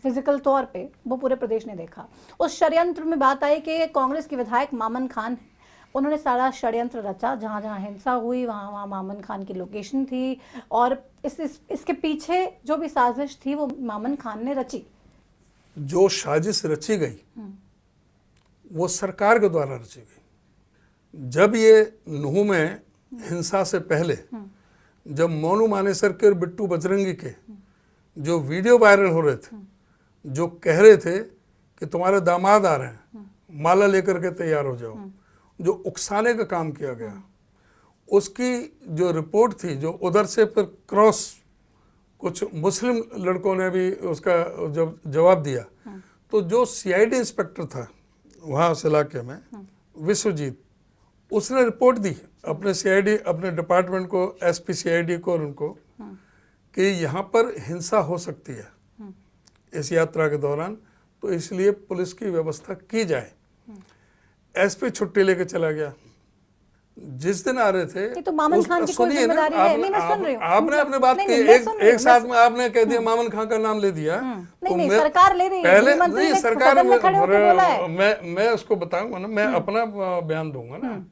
फिजिकल तौर पे, वो पूरे प्रदेश ने देखा। उस षड्यंत्र में बात आई कि कांग्रेस के विधायक मामन खान, उन्होंने सारा षड्यंत्र रचा, जहाँ जहाँ हिंसा हुई वहाँ वहाँ मामन खान की लोकेशन थी और इसके पीछे जो भी साजिश थी वो मामन खान ने रची। जो साजिश रची गई वो सरकार के द्वारा रची गई। जब ये नूह में हिंसा से पहले जब मोनू मानेसर के और बिट्टू बजरंगी के जो वीडियो वायरल हो रहे थे, जो कह रहे थे कि तुम्हारे दामाद आ रहे हैं, माला लेकर के तैयार हो जाओ, जो उकसाने का काम किया गया, उसकी जो रिपोर्ट थी, जो उधर से फिर क्रॉस कुछ मुस्लिम लड़कों ने भी उसका जब जवाब दिया, तो जो सीआईडी इंस्पेक्टर था वहाँ उस इलाके में, विश्वजीत, उसने रिपोर्ट दी अपने सीआईडी, अपने डिपार्टमेंट को, एसपी सीआईडी को और उनको, कि यहाँ पर हिंसा हो सकती है इस यात्रा के दौरान, तो इसलिए पुलिस की व्यवस्था की जाए। एसपी छुट्टी लेके चला गया। जिस दिन आ रहे थे तो मामन खान की कोई जिम्मेदारी है? नहीं, मैं सुन रही हूँ। आपने अपने बात की, एक साथ में आपने कह दिया, मामन खान का नाम ले दिया। नहीं, सरकार ले रही है, पहले नहीं, सरकार मैं उसको बताऊंगा ना, मैं अपना बयान दूंगा ना,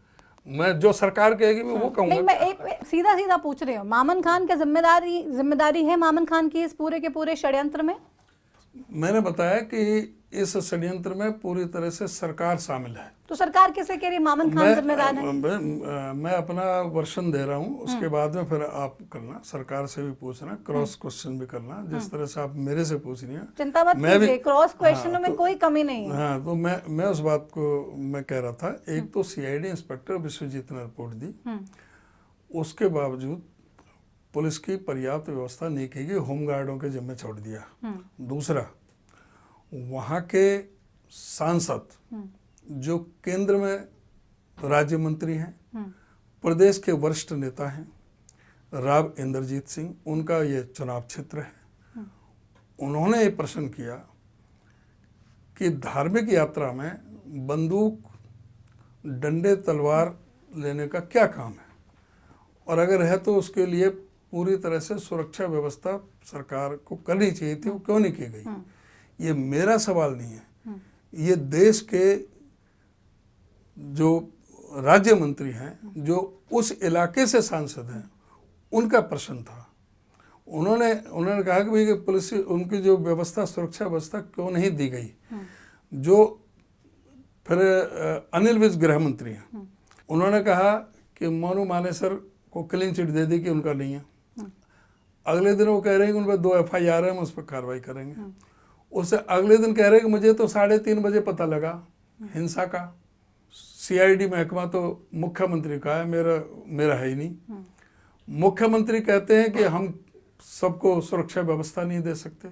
मैं जो सरकार कहेगी मैं वो कहूंगा। नहीं, मैं एक सीधा पूछ रही हूँ, मामन खान का जिम्मेदारी है मामन खान की इस पूरे के पूरे षड्यंत्र में? मैंने बताया कि इस षड्यंत्र में पूरी तरह से सरकार शामिल है। तो सरकार किसे कह रही है मामन खान जिम्मेदार है? मैं अपना वर्षन दे रहा हूँ, उसके बाद में फिर आप करना, सरकार से भी पूछना, क्रॉस क्वेश्चन भी करना, जिस तरह से आप मेरे से पूछ रही हैं। चिंता मत कीजिए, क्रॉस क्वेश्चन में कोई कमी नहीं है। हाँ, तो मैं उस बात को मैं कह रहा था, एक तो सीआईडी इंस्पेक्टर विश्वजीत ने रिपोर्ट दी, उसके बावजूद पुलिस की पर्याप्त व्यवस्था नहीं की गई, होमगार्डों के जिम्मे छोड़ दिया। दूसरा, वहाँ के सांसद जो केंद्र में राज्य मंत्री हैं, प्रदेश के वरिष्ठ नेता हैं, राव इंद्रजीत सिंह, उनका ये चुनाव क्षेत्र है। उन्होंने ये प्रश्न किया कि धार्मिक यात्रा में बंदूक, डंडे, तलवार लेने का क्या काम है, और अगर है तो उसके लिए पूरी तरह से सुरक्षा व्यवस्था सरकार को करनी चाहिए थी, वो क्यों नहीं की गई? ये मेरा सवाल नहीं है, ये देश के जो राज्य मंत्री हैं, जो उस इलाके से सांसद हैं, उनका प्रश्न था। उन्होंने कहा कि भाई पुलिस, उनकी जो व्यवस्था, सुरक्षा व्यवस्था क्यों नहीं दी गई? जो फिर अनिल विज गृह मंत्री हैं, उन्होंने कहा कि मोनू मानेसर को क्लीन चिट दे दी कि उनका नहीं है। अगले दिन वो कह रहे हैं कि उन पर 2 FIR है, हम उस पर कार्रवाई करेंगे। उससे अगले दिन कह रहे हैं कि मुझे तो 3:30 बजे पता लगा हिंसा का, CID महकमा तो मुख्यमंत्री का है, मेरा है ही नहीं। मुख्यमंत्री कहते हैं कि हम सबको सुरक्षा व्यवस्था नहीं दे सकते,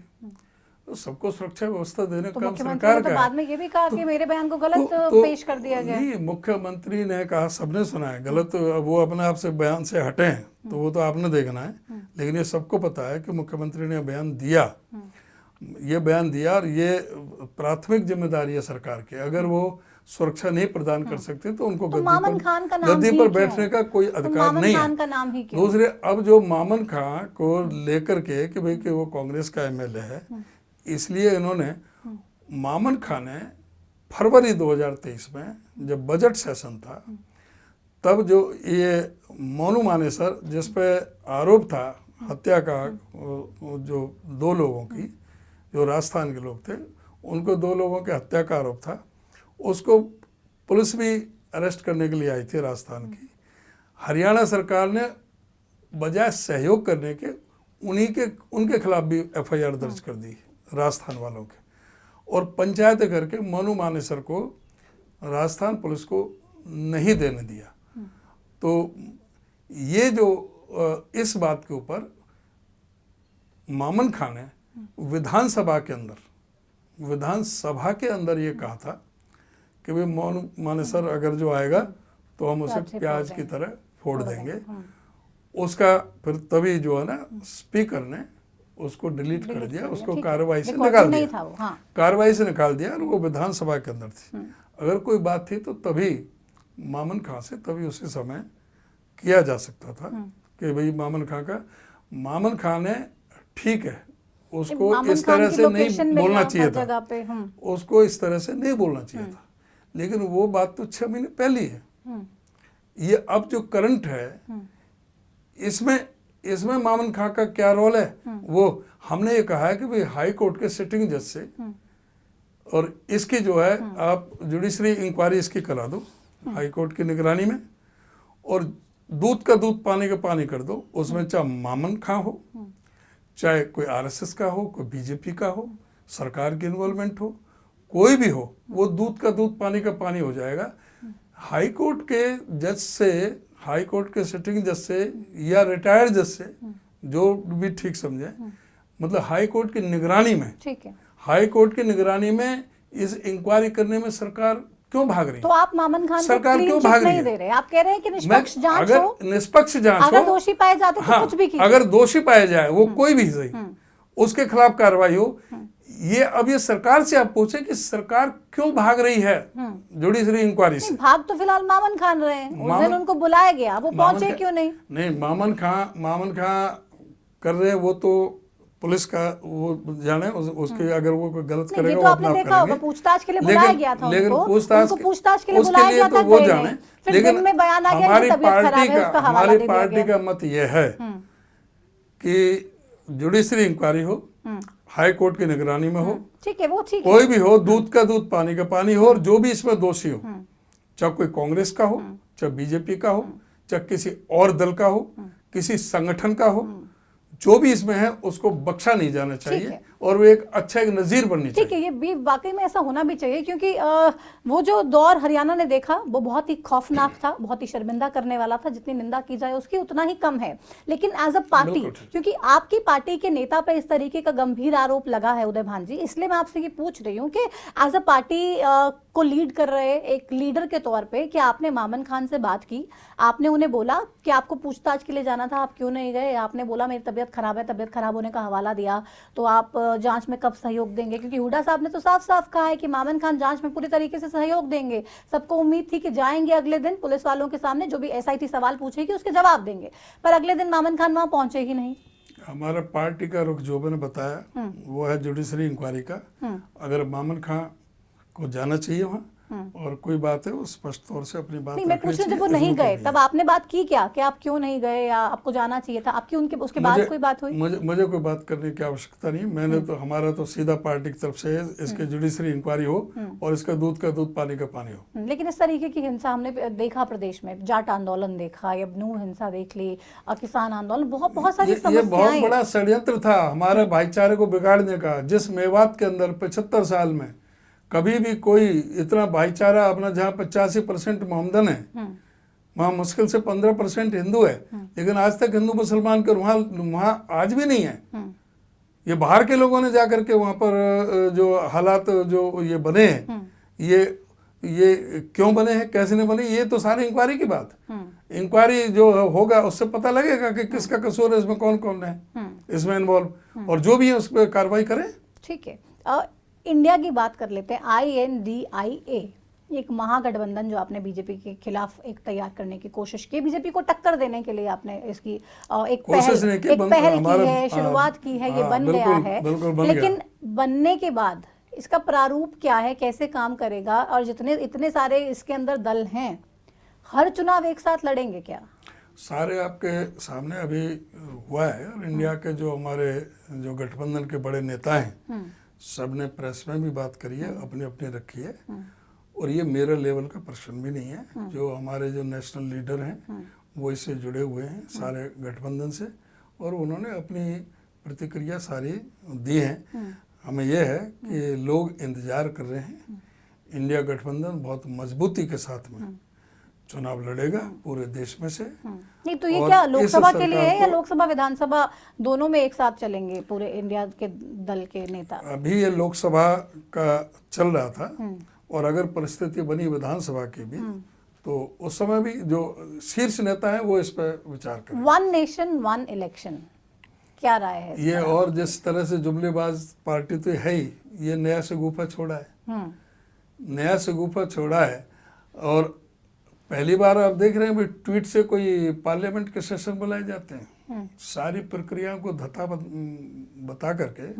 तो सबको सुरक्षा व्यवस्था देने का काम सरकार का है। बाद में ये भी कहा कि मेरे बयान को गलत पेश कर दिया गया। नहीं, मुख्यमंत्री ने कहा, सबने सुना है गलत, वो अपने आप से बयान से हटे हैं तो वो तो आपने देखना है, लेकिन ये सबको पता है कि मुख्यमंत्री ने बयान दिया, ये बयान दिया और ये प्राथमिक जिम्मेदारी है सरकार की। अगर वो सुरक्षा नहीं प्रदान कर सकते तो उनको गद्दी पर बैठने का कोई अधिकार नहीं है। दूसरे, अब जो मामन खां को लेकर के कि भाई कि वो कांग्रेस का MLA है, इसलिए इन्होंने, मामन खां ने फरवरी 2023 में जब बजट सेशन था, तब जो ये मोनू मानेसर जिस पे आरोप था हत्या का, जो 2 लोगों की, जो राजस्थान के लोग थे, उनको 2 लोगों के हत्या का आरोप था, उसको पुलिस भी अरेस्ट करने के लिए आई थी राजस्थान की। हरियाणा सरकार ने बजाय सहयोग करने के उनके खिलाफ भी FIR दर्ज कर दी राजस्थान वालों के, और पंचायत करके मोनू मानेसर को राजस्थान पुलिस को नहीं देने दिया। तो ये जो इस बात के ऊपर मामन खां ने विधानसभा के अंदर ये कहा था कि भाई मोनू मानेसर अगर जो आएगा तो हम उसे प्याज की तरह फोड़ देंगे। उसका फिर तभी जो है ना, स्पीकर ने उसको डिलीट कर दिया, उसको कार्रवाई से निकाल दिया, कार्रवाई से निकाल दिया, और वो विधानसभा के अंदर थी। अगर कोई बात थी तो तभी मामन खां से तभी उसी समय किया जा सकता था कि भाई मामन खां ने, ठीक है, उसको इस तरह से नहीं बोलना चाहिए था, उसको इस तरह से नहीं बोलना चाहिए था, लेकिन वो बात तो 6 महीने पहले है। ये अब जो करंट है, इसमें मामन खां का क्या रोल है, वो हमने ये कहा है कि भाई हाई कोर्ट के सिटिंग जज से, और इसकी जो है आप जुडिशरी इंक्वायरी इसकी करा दो हाई कोर्ट की निगरानी में, और दूध का दूध पानी का पानी कर दो। उसमें चाहे मामन खां हो, चाहे कोई RSS का हो, कोई BJP का हो, सरकार की इन्वॉल्वमेंट हो, कोई भी हो, वो दूध का दूध पानी का पानी हो जाएगा। हाई कोर्ट के जज से, हाई कोर्ट के सिटिंग जज से या रिटायर्ड जज से, जो भी ठीक समझे, मतलब हाई कोर्ट की निगरानी में, ठीक है, हाई कोर्ट की निगरानी में इस इंक्वायरी करने में सरकार क्यों भाग रही है? तो आप मामन खान सरकार क्यों भाग रही है? आप कह रहे हैं कि निष्पक्ष जांच हो, अगर निष्पक्ष जांच हो, अगर दोषी पाए जाते तो कुछ भी कीजिए, अगर दोषी पाया जाए वो कोई भी सही, उसके खिलाफ कार्रवाई हो। ये सरकार से आप पूछे कि सरकार क्यों भाग रही है जुडिशरी इंक्वायरी से? भाग तो फिलहाल मामन खान रहे हैं, उस दिन उनको बुलाया गया, वो पहुंचे क्यों नहीं? नहीं, मामन खां कर रहे हैं, वो तो पुलिस का वो जाने, उसके अगर वो कोई गलत करेगा तो आपने देखा होगा, पूछताछ के लिए बुलाया गया था लेकिन उनको, पूछताछ के लिए बुलाया गया था, वो जाने। लेकिन में बयान आ गया, हमारी पार्टी का मत यह है कि जुडिशरी इंक्वायरी हो, हाई कोर्ट की निगरानी में हो, ठीक है, वो ठीक, कोई भी हो, दूध का दूध पानी का पानी हो, और जो भी इसमें दोषी हो, चाहे कोई कांग्रेस का हो, चाहे BJP का हो, चाहे किसी और दल का हो, किसी संगठन का हो, जो भी इसमें है उसको बख्शा नहीं जाना चाहिए, और वो एक नजीर बननी चाहिए। ठीक है, ये भी वाकई में ऐसा होना भी चाहिए, क्योंकि वो जो दौर हरियाणा ने देखा वो बहुत ही खौफनाक था, बहुत ही शर्मिंदा करने वाला था। जितनी निंदा की जाए उसकी उतना ही कम है। लेकिन एज अ पार्टी, क्योंकि आपकी पार्टी के नेता पे इस तरीके का गंभीर आरोप लगा है उदय भान जी, इसलिए मैं आपसे ये पूछ रही हूँ कि एज अ पार्टी को लीड कर रहे एक लीडर के तौर पे, कि आपने मामन खान से बात की, आपने उन्हें बोला कि आपको पूछताछ के लिए जाना था, आप क्यों नहीं गए? आपने बोला मेरी तबीयत खराब है, तबीयत खराब होने का हवाला दिया, तो आप जांच में कब सहयोग देंगे? क्योंकि हुड्डा साहब ने तो साफ साफ कहा है कि मामन खान जांच में पूरी तरीके से सहयोग देंगे। सबको उम्मीद थी कि जाएंगे अगले दिन पुलिस वालों के सामने, जो भी SIT सवाल पूछेगी उसके जवाब देंगे, पर अगले दिन मामन खान वहां पहुंचे ही नहीं। हमारा पार्टी का रुख जो मैंने बताया वो है जुडिशरी इंक्वायरी का। अगर मामन खान को जाना चाहिए वहाँ, और कोई बात है वो स्पष्ट तौर से अपनी बात नहीं, मैं पूछ रही हूँ जब वो नहीं गए तब आपने बात की क्या कि आप क्यों नहीं गए या आपको जाना चाहिए था? आपकी उनके उसके बाद कोई बात हुई? मुझे कोई बात करने की आवश्यकता नहीं। मैंने तो हमारा तो सीधा पार्टी की तरफ से इसके जुडिशरी इंक्वायरी हो और इसका दूध का दूध पानी का पानी हो। लेकिन इस तरीके की हिंसा हमने देखा प्रदेश में, जाट आंदोलन देखा, या नूह हिंसा देख ली, किसान आंदोलन, बहुत सारी समस्याएं। ये बहुत बड़ा षड्यंत्र था हमारे भाईचारे को बिगाड़ने का। जिस मेवात के अंदर 75 साल में कभी भी कोई इतना भाईचारा अपना, जहाँ 85% मोहम्मदन है, वहाँ मुश्किल से 15% हिंदू है, लेकिन आज तक हिंदू मुसलमान के वहाँ आज भी नहीं है। ये बाहर के लोगों ने जाकर के वहाँ पर जो हालात जो ये बने हैं, ये क्यों बने हैं, कैसे नहीं बने, ये तो सारी इंक्वायरी की बात। इंक्वायरी जो होगा उससे पता लगेगा कि किसका कसूर है, इसमें कौन कौन है इसमें इन्वॉल्व, और जो भी है उस पर कार्रवाई करें। ठीक है, इंडिया की बात कर लेते हैं। INDIA, एक महागठबंधन जो आपने बीजेपी के खिलाफ एक तैयार करने की कोशिश की, बीजेपी को टक्कर देने के लिए आपने इसकी एक पहल की है, शुरुआत की है, ये बन गया है। लेकिन बनने के बाद इसका प्रारूप क्या है, कैसे काम करेगा, और जितने इतने सारे इसके अंदर दल हैं, हर चुनाव एक साथ लड़ेंगे क्या? सारे आपके सामने अभी हुआ है। और इंडिया के जो हमारे जो गठबंधन के बड़े नेता हैं, सबने प्रेस में भी बात करी है, अपनी अपनी रखी है। और ये मेरे लेवल का प्रश्न भी नहीं है। जो हमारे जो नेशनल लीडर हैं वो इससे जुड़े हुए हैं सारे गठबंधन से, और उन्होंने अपनी प्रतिक्रिया सारी दी है। हमें यह है कि लोग इंतजार कर रहे हैं। इंडिया गठबंधन बहुत मजबूती के साथ में चुनाव लड़ेगा पूरे देश में से। नहीं तो ये क्या लोकसभा के लिए है या लोकसभा विधानसभा दोनों में एक साथ चलेंगे पूरे इंडिया के दल के नेता? अभी ये लोकसभा का चल रहा था, और अगर परिस्थिति बनी विधानसभा की भी, तो उस समय भी जो शीर्ष नेता है वो इस पर विचार करें। 1 नेशन 1 इलेक्शन, क्या राय है ये? और जिस तरह से जुमलेबाज पार्टी तो है ही, ये नया शगुफा छोड़ा है, नया शगुफा छोड़ा है। और पहली बार आप देख रहे हैं भी ट्वीट से कोई पार्लियामेंट के सेशन बुलाए जाते हैं, सारी प्रक्रिया को धता बता करके,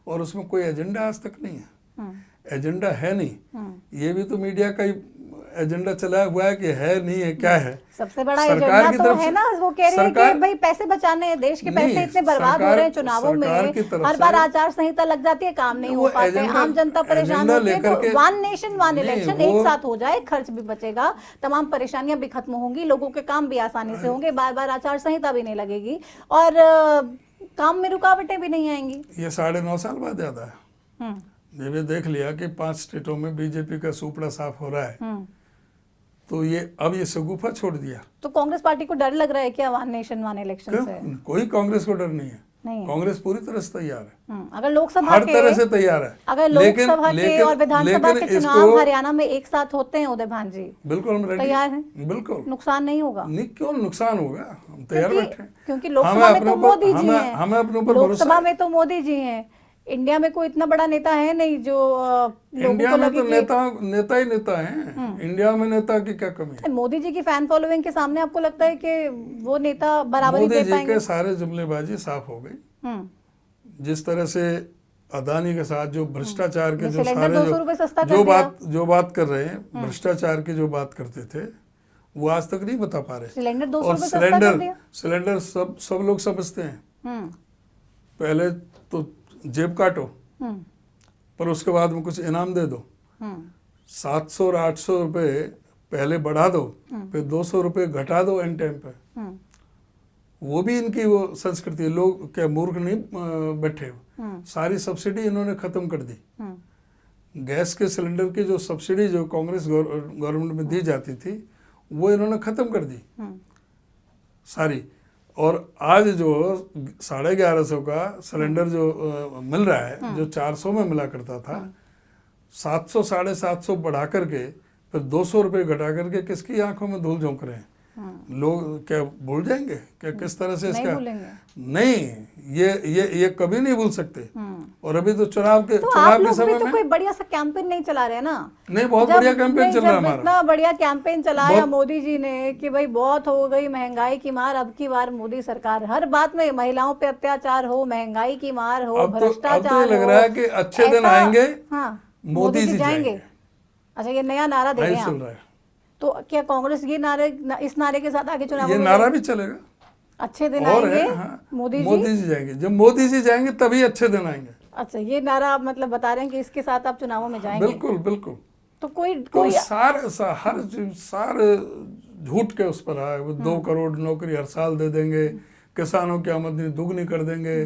और उसमें कोई एजेंडा आज तक नहीं है। एजेंडा है नहीं, ये भी तो मीडिया का ही एजेंडा चलाया हुआ है कि है नहीं है, क्या है। सबसे बड़ा एजेंडा तो है ना, वो कह रही है कि भाई पैसे बचाने हैं, देश के पैसे इतने बर्बाद हो रहे हैं चुनावों में, हर बार आचार संहिता लग जाती है, काम नहीं हो पाते, आम जनता परेशान होती है। तो 1 नेशन 1 इलेक्शन एक साथ हो जाए, खर्च भी बचेगा, तमाम परेशानियां भी खत्म होंगी, लोगों के काम भी आसानी से होंगे, बार बार आचार संहिता भी नहीं लगेगी, और काम में रुकावटें भी नहीं आएंगी। ये 9.5 साल बाद ज्यादा है। ये भी देख लिया कि 5 स्टेटों में बीजेपी का सुपड़ा साफ हो रहा है, तो ये अब ये शगुफा छोड़ दिया। तो कांग्रेस पार्टी को डर लग रहा है क्या 1 नेशन 1 इलेक्शन से? कोई कांग्रेस को डर नहीं है, कांग्रेस पूरी तरह से तैयार है। अगर लोकसभा हर तरह से तैयार है। अगर लोकसभा के और विधानसभा के चुनाव हरियाणा में एक साथ होते हैं उदय भान जी, बिल्कुल हम तैयार हैं, बिल्कुल नुकसान नहीं होगा। नहीं, क्यों नुकसान होगा, हम तैयार बैठे हैं। क्योंकि लोकसभा में तो मोदी जी हैं, हमें अपने ऊपर लोकसभा में तो मोदी जी हैं, इंडिया में कोई इतना बड़ा नेता है नहीं जो इंडिया में तो नेता ही नेता हैं। इंडिया में नेता की क्या कमी है? मोदी जी की फैन फॉलोइंग के सामने आपको लगता है कि वो नेता बराबरी दे पाएंगे? मोदी जी के सारे जुमलेबाजी साफ हो गई। जिस तरह से अदानी के साथ जो भ्रष्टाचार के जो सारे जो बात कर रहे हैं, भ्रष्टाचार की जो बात करते थे, वो आज तक नहीं बता पा रहे। और सिलेंडर सब लोग समझते हैं। पहले तो जेब काटो, पर उसके बाद में कुछ इनाम दे दो। 700 और 800 रुपए पहले बढ़ा दो, फिर 200 रुपए घटा दो एन टाइम पे। वो भी इनकी वो संस्कृति है। लोग क्या मूर्ख नहीं बैठे, सारी सब्सिडी इन्होंने खत्म कर दी। गैस के सिलेंडर की जो सब्सिडी जो कांग्रेस गवर्नमेंट में दी जाती थी, वो इन्होंने खत्म कर दी सारी। और आज जो 1150 का सिलेंडर जो मिल रहा है, जो 400 में मिला करता था, 700 750 बढ़ा करके फिर 200 रुपये घटा करके किसकी आंखों में धूल झोंक रहे हैं। लोग क्या भूल जाएंगे क्या किस तरह से इसका? नहीं, ये कभी नहीं भूल सकते। और अभी तो चुनाव के समय में कोई बढ़िया सा कैंपेन नहीं चला रहे ना। नहीं, बहुत बढ़िया कैंपेन चल रहा है हमारा। इतना बढ़िया कैंपेन चलाया मोदी जी ने कि भाई बहुत हो गई महंगाई की मार, अब की बार मोदी सरकार हर बात में, महिलाओं पे अत्याचार हो, महंगाई की मार हो, भ्रष्टाचार हो। लग रहा है कि अच्छे दिन आएंगे, मोदी जी जाएंगे। अच्छा, ये नया नारा दे रहे हैं चल आप। रहा है। तो क्या कांग्रेस ये नारे इस नारे के साथ आगे चुनाव ये नारा भी चलेगा। अच्छे दिन और आएंगे, है, हाँ, मोदी जी? मोदी जी जाएंगे, जब मोदी जी जाएंगे तभी अच्छे दिन आएंगे। अच्छा, ये नारा आप मतलब बता रहे हैं कि इसके साथ आप चुनावों में जाएंगे? बिल्कुल बिल्कुल। तो कोई तो सारे झूठ के उस पर आए, वो 2 करोड़ नौकरी हर साल दे देंगे, किसानों की आमदनी दुगनी कर देंगे,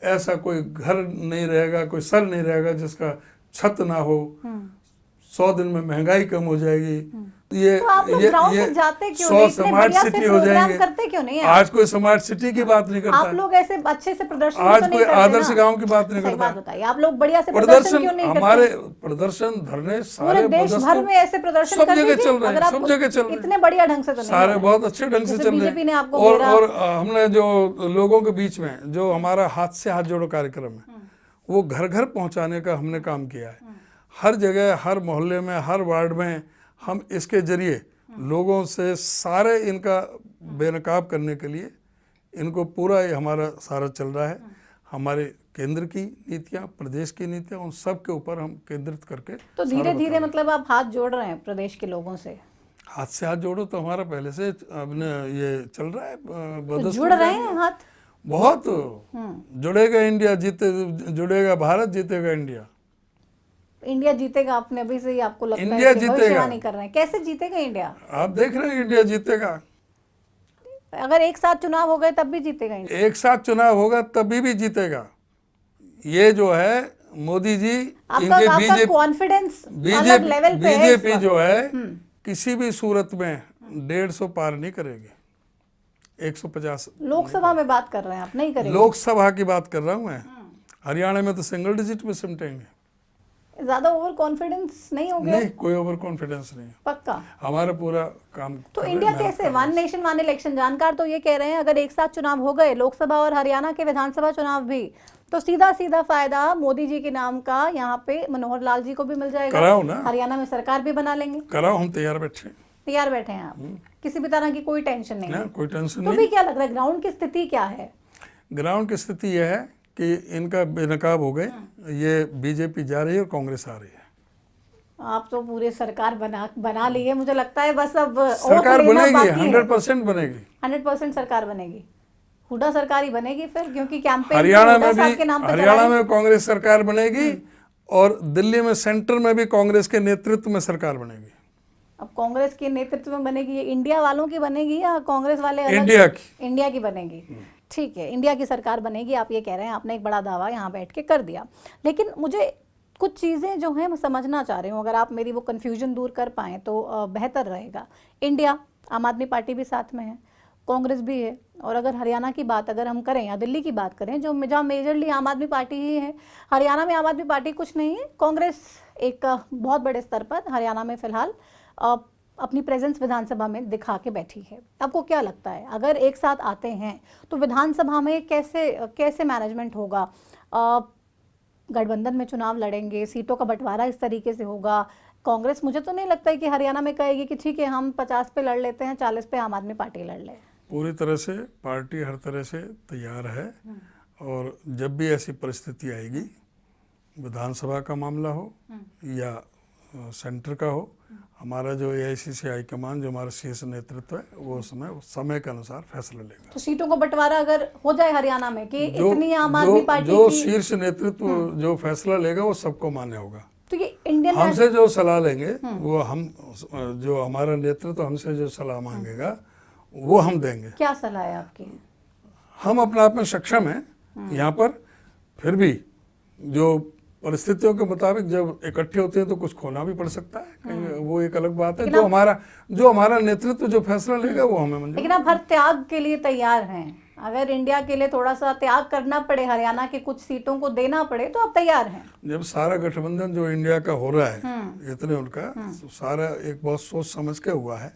ऐसा कोई घर नहीं रहेगा, कोई सर नहीं रहेगा जिसका छत ना हो, 100 दिन में महंगाई कम हो जाएगी, ये तो आप लोग ग्राउंड तक जाते क्यों 100 नहीं? इतने स्मार्ट बढ़िया से सिटी हो प्रोग्राम जाएंगे। करते क्यों नहीं है? आज कोई स्मार्ट सिटी की बात नहीं करता आप लोग ऐसे अच्छे से प्रदर्शन भी आज तो नहीं कोई करते आदर्श ना? गांव की बात नहीं सही करता। बात बताइए, आप लोग बढ़िया से प्रदर्शन क्यों नहीं हमारे करते? प्रदर्शन धरने पूरे सारे देश भर में ऐसे प्रदर्शन सब कर जगह दीजिए, चल रहे अगर हैं, आप सब जगह चल रहे हैं, इतने बढ़िया ढंग से तो नहीं सारे हो रहा है। बहुत अच्छे ढंग से जैसे चल रहे बीजेपी ने हैं। आपको और घेरा। हमने जो लोगों के बीच में जो हमारा हाथ से हाथ जोड़ो कार्यक्रम है, वो घर घर पहुंचाने का हमने काम किया है। हर जगह, हर मोहल्ले में, हर वार्ड में हम इसके जरिए लोगों से सारे इनका बेनकाब करने के लिए इनको पूरा ये हमारा सारा चल रहा है। हमारे केंद्र की नीतियाँ, प्रदेश की नीतियाँ, उन सब के ऊपर हम केंद्रित करके तो धीरे धीरे मतलब आप हाथ जोड़ रहे हैं प्रदेश के लोगों से? हाथ से हाथ जोड़ो तो हमारा पहले से अपने ये चल रहा है, तो जुड़ रहे हैं हाथ? बहुत जुड़ेगा इंडिया, जुड़ेगा भारत, जीतेगा इंडिया। इंडिया जीतेगा? आपने अभी से ही आपको लगता इंडिया है कि जीतेगा। भविष्यवाणी कर रहे हैं? कैसे जीतेगा इंडिया? आप देख रहे हैं इंडिया जीतेगा। अगर एक साथ चुनाव हो गए तब भी जीतेगा इंडिया? एक साथ चुनाव होगा तभी भी जीतेगा। ये जो है मोदी जी, आपका कॉन्फिडेंस अलग लेवल पे है। बीजेपी जो है किसी भी सूरत में 150 पार नहीं करेगी, 150। लोकसभा में बात कर रहे हैं आप, नहीं करेंगे? लोकसभा की बात कर रहा हूं मैं। हरियाणा में तो सिंगल डिजिट में सिमटेंगे। ज्यादा ओवर कॉन्फिडेंस नहीं हो गया? नहीं, कोई ओवर कॉन्फिडेंस नहीं है, पक्का? हमारा पूरा काम। तो इंडिया कैसे, वन नेशन वन इलेक्शन, जानकार तो ये कह रहे हैं अगर एक साथ चुनाव हो गए, लोकसभा और हरियाणा के विधानसभा चुनाव भी, तो सीधा सीधा फायदा मोदी जी के नाम का यहाँ पे मनोहर लाल जी को भी मिल जाएगा। कराओ ना, हरियाणा में सरकार भी बना लेंगे। कराओ, हम तैयार बैठे। तैयार बैठे हैं आप? किसी भी तरह की कोई टेंशन नहीं है? कोई टेंशन तो नहीं। भी क्या लग रहा है, ग्राउंड की स्थिति क्या है? ग्राउंड की स्थिति यह है कि इनका बेनकाब हो गए, ये बीजेपी जा रही है और कांग्रेस आ रही है। आप तो पूरे सरकार बना ली है, मुझे लगता है बस अब सरकार बनेगी, 100% बनेगी। 100% सरकार बनेगी। हुड्डा सरकार ही बनेगी फिर, क्योंकि कैंपेन हरियाणा में भी, हरियाणा में कांग्रेस सरकार बनेगी और दिल्ली में सेंटर में भी कांग्रेस के नेतृत्व में सरकार बनेगी। अब कांग्रेस के नेतृत्व में बनेगी, ये इंडिया वालों की बनेगी या कांग्रेस वाले अलग? इंडिया की बनेगी। ठीक है, इंडिया की सरकार बनेगी, आप ये कह रहे हैं। आपने एक बड़ा दावा यहाँ बैठ के कर दिया, लेकिन मुझे कुछ चीज़ें जो हैं मैं समझना चाह रही हूँ, अगर आप मेरी वो कन्फ्यूजन दूर कर पाएँ तो बेहतर रहेगा। इंडिया, आम आदमी पार्टी भी साथ में है, कांग्रेस भी है, और अगर हरियाणा की बात अगर हम करें या दिल्ली की बात करें, जहाँ मेजरली आम आदमी पार्टी ही है, हरियाणा में आम आदमी पार्टी कुछ नहीं है, कांग्रेस एक बहुत बड़े स्तर पर हरियाणा में फिलहाल अपनी प्रेजेंस विधानसभा में दिखा के बैठी है। आपको क्या लगता है अगर एक साथ आते हैं तो विधानसभा में कैसे मैनेजमेंट होगा? गठबंधन में चुनाव लड़ेंगे, सीटों का बंटवारा इस तरीके से होगा? कांग्रेस, मुझे तो नहीं लगता है कि हरियाणा में कहेगी कि ठीक है हम 50 पे लड़ लेते हैं, 40 पे आम आदमी पार्टी लड़ ले। पूरी तरह से पार्टी हर तरह से तैयार है, और जब भी ऐसी परिस्थिति आएगी, विधानसभा का मामला हो या सेंटर का हो, हमारा जो AICC हाईकमान, जो हमारा शीर्ष नेतृत्व है, वो समय के अनुसार फैसला लेगा। तो सीटों का बंटवारा अगर हो जाए हरियाणा में कि इतनी आम आदमी पार्टी जो शीर्ष नेतृत्व जो फैसला लेगा वो सबको मान्य होगा। तो ये इंडियन, हमसे जो सलाह लेंगे वो हम, जो हमारा नेतृत्व हमसे जो सलाह मांगेगा वो हम देंगे। क्या सलाह है आपकी? हम अपने आप में सक्षम हैं यहाँ पर, फिर भी जो परिस्थितियों के मुताबिक जब इकट्ठे होते हैं तो कुछ खोना भी पड़ सकता है कहीं, वो एक अलग बात है। जो हमारा नेतृत्व जो फैसला लेगा वो हमें मंजूर। लेकिन आप हर त्याग के लिए तैयार हैं? अगर इंडिया के लिए थोड़ा सा त्याग करना पड़े, हरियाणा के कुछ सीटों को देना पड़े, तो आप तैयार हैं? जब सारा गठबंधन जो इंडिया का हो रहा है, इतने उनका सारा एक बहुत सोच समझ के हुआ है।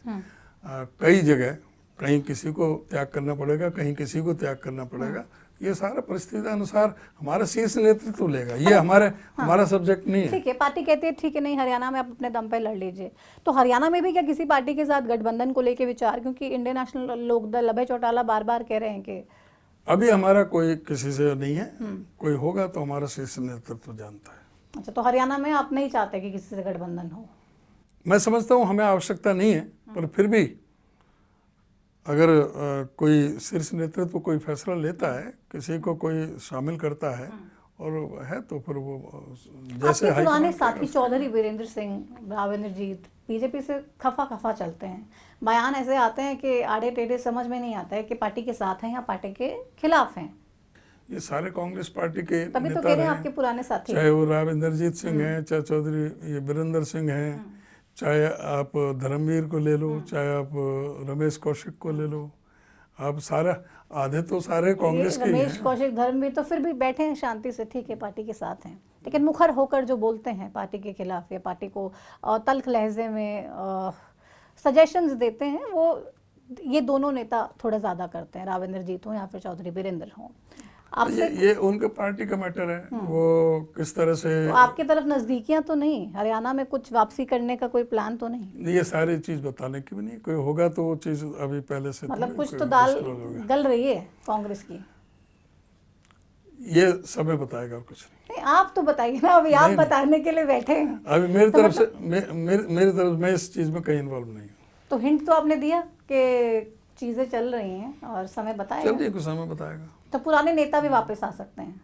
कई जगह कहीं किसी को त्याग करना पड़ेगा, कहीं किसी को त्याग करना पड़ेगा, ये सारा परिस्थिति अनुसार हमारा शीर्ष नेतृत्व लेगा। ये हमारा सब्जेक्ट नहीं है। ठीक है, पार्टी कहती है ठीक है, नहीं हरियाणा में आप अपने दम पे लड़ लीजिए, तो हरियाणा में भी क्या किसी पार्टी के साथ गठबंधन को लेके विचार? क्योंकि इंडियन नेशनल लोकदल अभय चौटाला बार बार कह रहे हैं कि अभी हमारा कोई किसी से नहीं है, कोई होगा तो हमारा शीर्ष नेतृत्व जानता है। अच्छा, तो हरियाणा में आप नहीं चाहते कि किसी से गठबंधन हो? मैं समझता हूँ हमें आवश्यकता नहीं है, पर फिर भी अगर कोई शीर्ष नेतृत्व कोई फैसला लेता है, किसी को कोई शामिल करता है और है, तो फिर वो जैसे आपके पुराने हाईकमांड साथी चौधरी वीरेंद्र सिंह, राविंद्रजीत बीजेपी से खफा चलते हैं। बयान ऐसे आते हैं कि आड़े टेढ़े समझ में नहीं आता है कि पार्टी के साथ हैं या पार्टी के खिलाफ हैं। ये सारे कांग्रेस पार्टी के तभी तो नेता कह रहे हैं हैं, आपके पुराने साथी, चाहे वो राविंद्रजीत सिंह हैं, चाहे चौधरी ये वीरेंद्र सिंह हैं, चाहे आप धर्मवीर को ले लो, चाहे आप रमेश कौशिक को ले लो, आप सारा आधे तो सारे कांग्रेस के ही रमेश हैं। कौशिक धर्मवीर तो फिर भी बैठे हैं शांति से, ठीक है पार्टी के साथ हैं, लेकिन मुखर होकर जो बोलते हैं पार्टी के खिलाफ या पार्टी को तल्ख लहजे में सजेशंस देते हैं, वो ये दोनों नेता थोड़ा ज़्यादा करते हैं, राविंद्रजीत हो या फिर चौधरी वीरेंद्र हो। आपसे ये उनके पार्टी का मैटर है, वो किस तरह से। तो आपकी तरफ नज़दीकियां तो नहीं, हरियाणा में कुछ वापसी करने का कोई प्लान तो नहीं? ये सारी चीज़ बताने की भी नहीं, कोई होगा तो वो चीज़ अभी पहले से मतलब कुछ कोई तो दाल disclose होगा। गल रही है कांग्रेस की। ये समय बताएगा और कुछ नहीं। आप तो बताइए ना, अभी आप बताने के लिए बैठे हैं। अभी मेरी तरफ से मेरी तरफ मैं इस चीज़ में कहीं इन्वॉल्व नहीं हूँ। तो हिंट तो आपने दिया कि चीज़ें चल रही हैं और समय बताएगा। चलिए कुछ समय बताएगा। तो पुराने नेता भी वापस आ सकते हैं?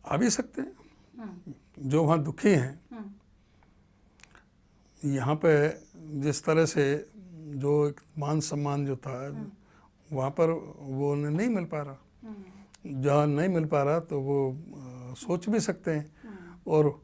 आ भी सकते हैं, जो वहाँ दुखी हैं। यहाँ पे जिस तरह से जो एक मान सम्मान जो था वहाँ पर वो उन्हें नहीं मिल पा रहा, जहाँ नहीं मिल पा रहा तो वो सोच भी सकते हैं और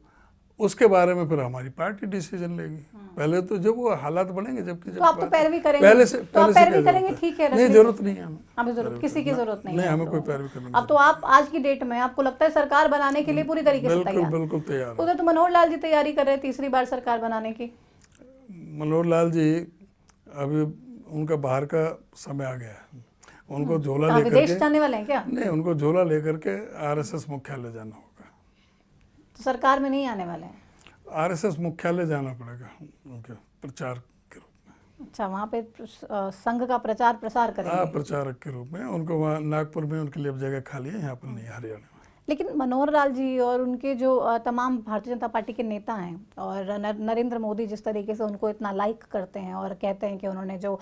उसके बारे में फिर हमारी पार्टी डिसीजन लेगी। पहले तो जब वो हालात बनेंगे, जबकि तो आप तो पैरवी करेंगे, पहले से तो आप पैरवी करेंगे, ठीक है, नहीं जरूरत नहीं है हमें, हमें जरूरत, किसी की जरूरत नहीं नहीं है हमें आप कोई लोगों पैरवी को। करने अब तो आप आज की डेट में आपको लगता है सरकार बनाने के लिए पूरी तरीके से बिल्कुल तैयार? बिल्कुल तैयार है। उधर तो मनोहर लाल जी तैयारी कर रहे हैं तीसरी बार सरकार बनाने की। मनोहर लाल जी अभी उनका बाहर का समय आ गया है, उनको झोला कहाँ, लेकर विदेश के जाने वाले हैं क्या? नहीं, उनको झोला लेकर के आरएसएस मुख्यालय जाना होगा। तो सरकार में नहीं आने वाले हैं? आरएसएस मुख्यालय जाना पड़ेगा उनके प्रचार के रूप में। अच्छा, वहाँ पे संघ का प्रचार प्रसार करेंगे? प्रचारक के रूप में उनको वहाँ नागपुर में उनके लिए अब जगह खाली है, यहाँ पर नहीं, हरियाणा में। लेकिन मनोहर लाल जी और उनके जो तमाम भारतीय जनता पार्टी के नेता हैं और नरेंद्र मोदी जिस तरीके से उनको इतना लाइक करते हैं और कहते हैं कि उन्होंने जो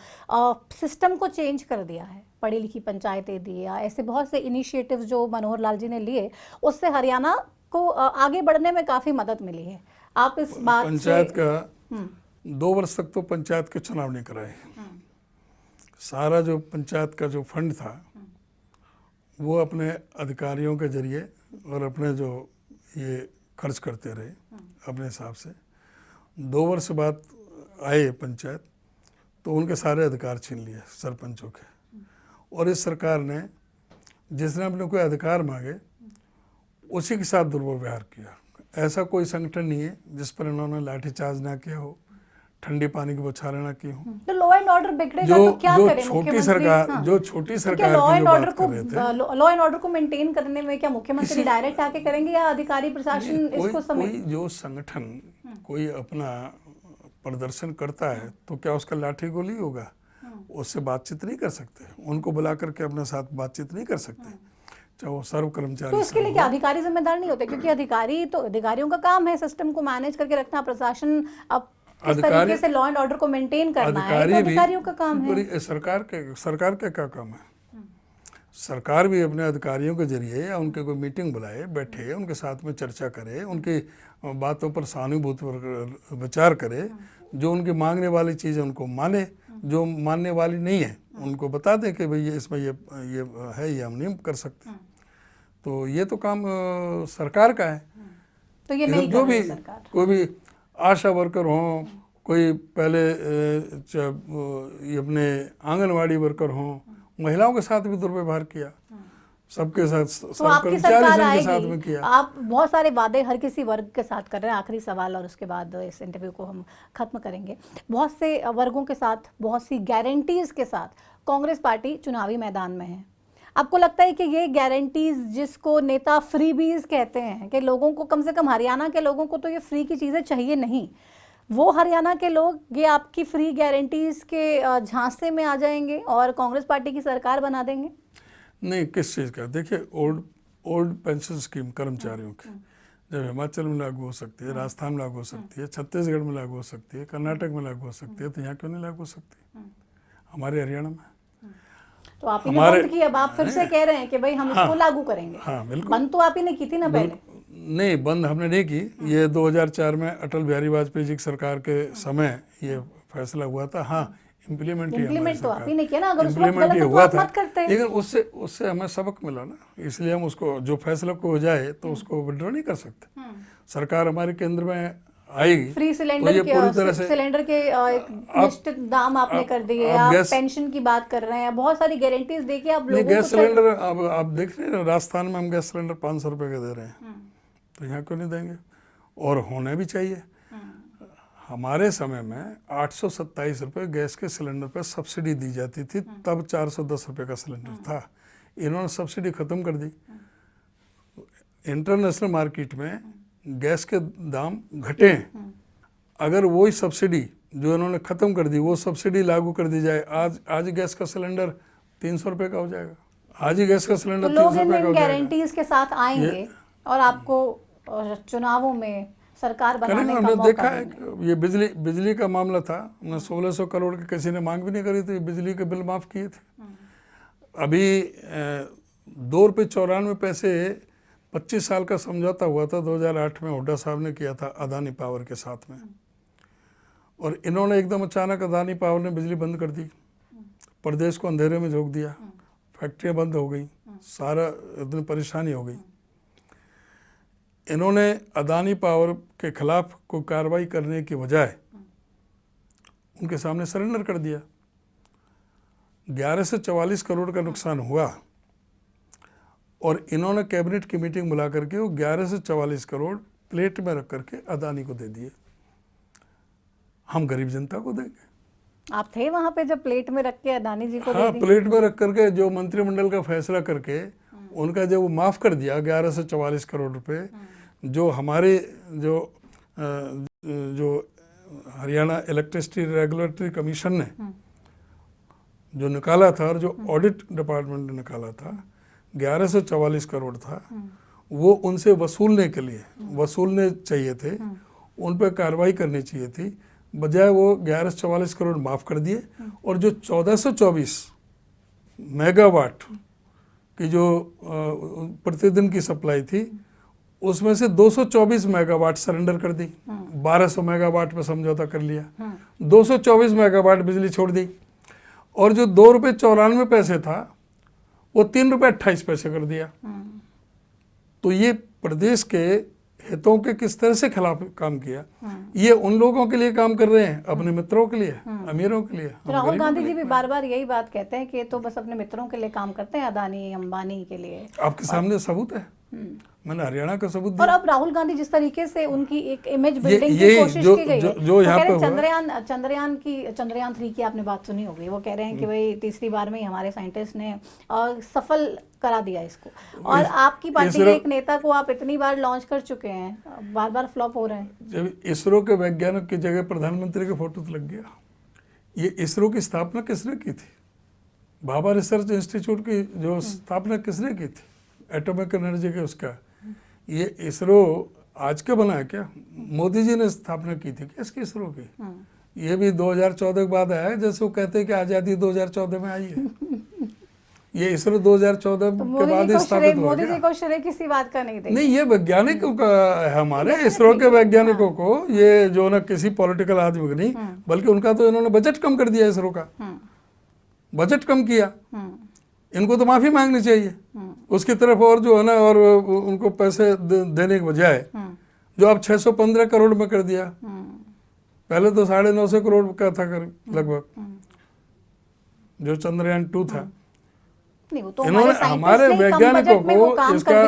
सिस्टम को चेंज कर दिया है, पढ़ी लिखी पंचायतें दी या ऐसे बहुत से इनिशिएटिव्स जो मनोहर लाल जी ने लिए, उससे हरियाणा को आगे बढ़ने में काफ़ी मदद मिली है। आप इस बात पंचायत का 2 वर्ष तक तो पंचायत के चुनाव नहीं कराए। सारा जो पंचायत का जो फंड था वो अपने अधिकारियों के जरिए और अपने जो ये खर्च करते रहे अपने हिसाब से। 2 वर्ष बाद आए पंचायत तो उनके सारे अधिकार छीन लिए सरपंचों के, और इस सरकार ने जिसने अपने कोई अधिकार मांगे उसी के साथ दुर्व्यवहार किया। ऐसा कोई संगठन नहीं है जिस पर इन्होंने लाठीचार्ज ना किया हो, ठंडे पानी की बौछारें ना की हो। तो लॉ एंड ऑर्डर बिगड़ेगा तो क्या करें छोटी सरकार, जो छोटी सरकार लॉ की एंड जो ऑर्डर बात को कर रहे थे, लॉ एंड ऑर्डर को मेंटेन करने में क्या मुख्यमंत्री डायरेक्ट आके करेंगे या अधिकारी प्रशासन इसको समेट? कोई जो संगठन कोई अपना प्रदर्शन करता है तो क्या उसका लाठी गोली होगा? उससे बातचीत नहीं कर सकते, उनको बुला करके अपने साथ बातचीत नहीं कर सकते, चाहे वो सर्व कर्मचारी। तो इसके लिए क्या अधिकारी जिम्मेदार नहीं होते? क्योंकि अधिकारियों का काम है सिस्टम को मैनेज करके रखना, प्रशासन अब किस तरीके से लॉ एंड ऑर्डर को मेंटेन करना है, तो अधिकारियों का काम है। सरकार का क्या काम है? सरकार भी अपने अधिकारियों के जरिए या उनके कोई मीटिंग बुलाए, बैठे, उनके साथ में चर्चा करे, उनकी बातों पर सहानुभूति विचार करे, जो उनकी मांगने वाली चीज़ है उनको माने, जो मानने वाली नहीं है उनको बता दें कि भाई इसमें ये है, ये हम नहीं कर सकते। तो ये तो काम सरकार का है। तो ये नहीं जो भी सरकार। कोई भी आशा वर्कर हों, कोई पहले ये अपने आंगनवाड़ी वर्कर हों, महिलाओं के साथ भी दुर्व्यवहार किया, सबके साथ, तो आपकी सरकार के साथ में किया। आप बहुत सारे वादे हर किसी वर्ग के साथ कर रहे हैं। आखिरी सवाल और उसके बाद इस इंटरव्यू को हम खत्म करेंगे। बहुत से वर्गों के साथ, बहुत सी गारंटीज के साथ कांग्रेस पार्टी चुनावी मैदान में है। आपको लगता है कि ये गारंटीज जिसको नेता फ्रीबीज कहते हैं कि लोगों को, कम से कम हरियाणा के लोगों को तो ये फ्री की चीज़ें चाहिए नहीं, वो हरियाणा के लोग ये आपकी फ्री गारंटीज के झांसे में आ जाएंगे और कांग्रेस पार्टी की सरकार बना देंगे? नहीं, किस चीज़ का? देखिए, ओल्ड पेंशन स्कीम कर्मचारियों की, जब हिमाचल में लागू हो सकती है, राजस्थान में लागू हो सकती है, छत्तीसगढ़ में लागू हो सकती है, कर्नाटक में लागू हो सकती है, तो यहाँ क्यों नहीं लागू हो सकती हमारे हरियाणा में? तो आप ही ने बंद की, अब आप फिर से कह रहे हैं कि भाई हम इसको लागू करेंगे। हाँ बिल्कुल। बंद तो आप ही ने की थी ना पहले। नहीं, बंद हमने नहीं की। ये 2004 में अटल बिहारी वाजपेयी जी की सरकार के समय ये फैसला हुआ था। हाँ, इम्प्लीमेंट तो आप ही ने किया ना, अगर उस वक्त गलत हुआ तो आप मत करते। लेकिन उससे हमें सबक मिला ना, इसलिए हम उसको, जो फैसला को हो जाए तो उसको विड्रॉ नहीं कर सकते। सरकार हमारे केंद्र में आएगी, फ्री सिलेंडर तो पूरी तरह से सिलेंडर के एक निश्चित दाम आपने कर दिए, आप पेंशन की बात कर रहे हैं, बहुत सारी गारंटीज देके आप लोगों को। गैस सिलेंडर अब आप देख रहे हैं, राजस्थान में हम गैस सिलेंडर 500 रुपये के दे रहे हैं, तो यहाँ क्यों नहीं देंगे? और होने भी चाहिए। हमारे समय में 827 रुपये गैस के सिलेंडर पर सब्सिडी दी जाती थी, तब 410 रुपये का सिलेंडर था। इन्होंने सब्सिडी ख़त्म कर दी। इंटरनेशनल मार्केट में गैस के दाम घटे हैं। अगर वही सब्सिडी जो इन्होंने ख़त्म कर दी, वो सब्सिडी लागू कर दी जाए, आज गैस का सिलेंडर 300 रुपये का हो जाएगा। आज ही गैस का सिलेंडर 300 रुपये का हो जाएगा। गारंटीज के साथ आएंगे और आपको चुनावों में सरकार बनाने का हमने मौका देखा है, ये बिजली का मामला था, हमने 1600 करोड़ की किसी ने मांग भी नहीं करी थी, बिजली के बिल माफ़ किए थे। अभी 2 रुपये 94 पैसे 25 साल का समझौता हुआ था, 2008 में हुड्डा साहब ने किया था अदानी पावर के साथ में, और इन्होंने एकदम अचानक अदानी पावर ने बिजली बंद कर दी, प्रदेश को अंधेरे में झोंक दिया, फैक्ट्रियाँ बंद हो गई, सारा इतनी परेशानी हो गई। इन्होंने अदानी पावर के खिलाफ कोई कार्रवाई करने की बजाय उनके सामने सरेंडर कर दिया। 11 से 44 करोड़ का नुकसान हुआ, और इन्होंने कैबिनेट की मीटिंग बुला करके वो 11 से 44 करोड़ प्लेट में रख करके अदानी को दे दिए। हम गरीब जनता को देंगे। आप थे वहां पे जब प्लेट में रख के अदानी जी को? हाँ, प्लेट में रख करके जो मंत्रिमंडल का फैसला करके उनका जब वो माफ़ कर दिया 11 से 44 करोड़ रुपए, जो हमारे जो हरियाणा इलेक्ट्रिसिटी रेगुलेटरी कमीशन ने जो निकाला था, और जो ऑडिट डिपार्टमेंट ने निकाला था, 11 से 44 करोड़ था, वो उनसे वसूलने चाहिए थे, उन पर कार्रवाई करनी चाहिए थी, बजाय वो 11 से 44 करोड़ माफ़ कर दिए। और जो 1424 मेगावाट की जो प्रतिदिन की सप्लाई थी, उसमें से 224 मेगावाट सरेंडर कर दी, 1200 मेगावाट पे समझौता कर लिया, 224 मेगावाट बिजली छोड़ दी, और जो 2 रुपये 94 पैसे था वो 3 रुपये 28 पैसे कर दिया। तो ये प्रदेश के हितों के किस तरह से खिलाफ काम किया। ये उन लोगों के लिए काम कर रहे हैं, अपने मित्रों के लिए, अमीरों के लिए। तो राहुल गांधी जी भी बार बार यही बात कहते हैं कि तो बस अपने मित्रों के लिए काम करते हैं, अदानी अंबानी के लिए। आपके सामने सबूत है, मैंने हरियाणा का सबूत दिया। और अब राहुल गांधी जिस तरीके से उनकी एक इमेज बिल्डिंग की कोशिश की गई है, जो यहाँ पे चंद्रयान 3 की आपने बात सुनी होगी, वो कह रहे हैं कि भाई तीसरी बार में ही हमारे साइंटिस्ट ने सफल करा दिया इसको, और आपकी पार्टी के एक नेता को आप इतनी बार लॉन्च कर चुके हैं, बार बार फ्लॉप हो रहे हैं। जब इसरो के वैज्ञानिक की जगह प्रधानमंत्री का फोटो तो लग गया। ये इसरो की स्थापना किसने की थी? भाभा रिसर्च इंस्टीट्यूट की जो स्थापना किसने की थी, एटॉमिक एनर्जी के, उसका। ये इसरो आज के बना है क्या? मोदी जी ने स्थापना की थी क्या इसकी, इसरो की? ये भी 2014 के बाद आया है, जैसे वो कहते हैं कि आज़ादी 2014 में आई है। ये इसरो 2014 के बाद ही स्थापित हुआ। मोदी जी को श्रेय किसी बात का नहीं देंगे। नहीं, ये वैज्ञानिकों का है, हमारे इसरो के वैज्ञानिकों को, ये जो ना किसी पॉलिटिकल आदमी को नहीं, बल्कि उनका तो इन्होंने बजट कम कर दिया, इसरो का बजट कम किया। इनको तो माफ़ी मांगनी चाहिए उसकी तरफ, और जो है ना, और उनको पैसे देने के बजाय जो आप 615 करोड़ में कर दिया, पहले तो 950 करोड़ का था लगभग जो चंद्रयान 2 था। तो इन्होंने हमारे वैज्ञानिकों को इसका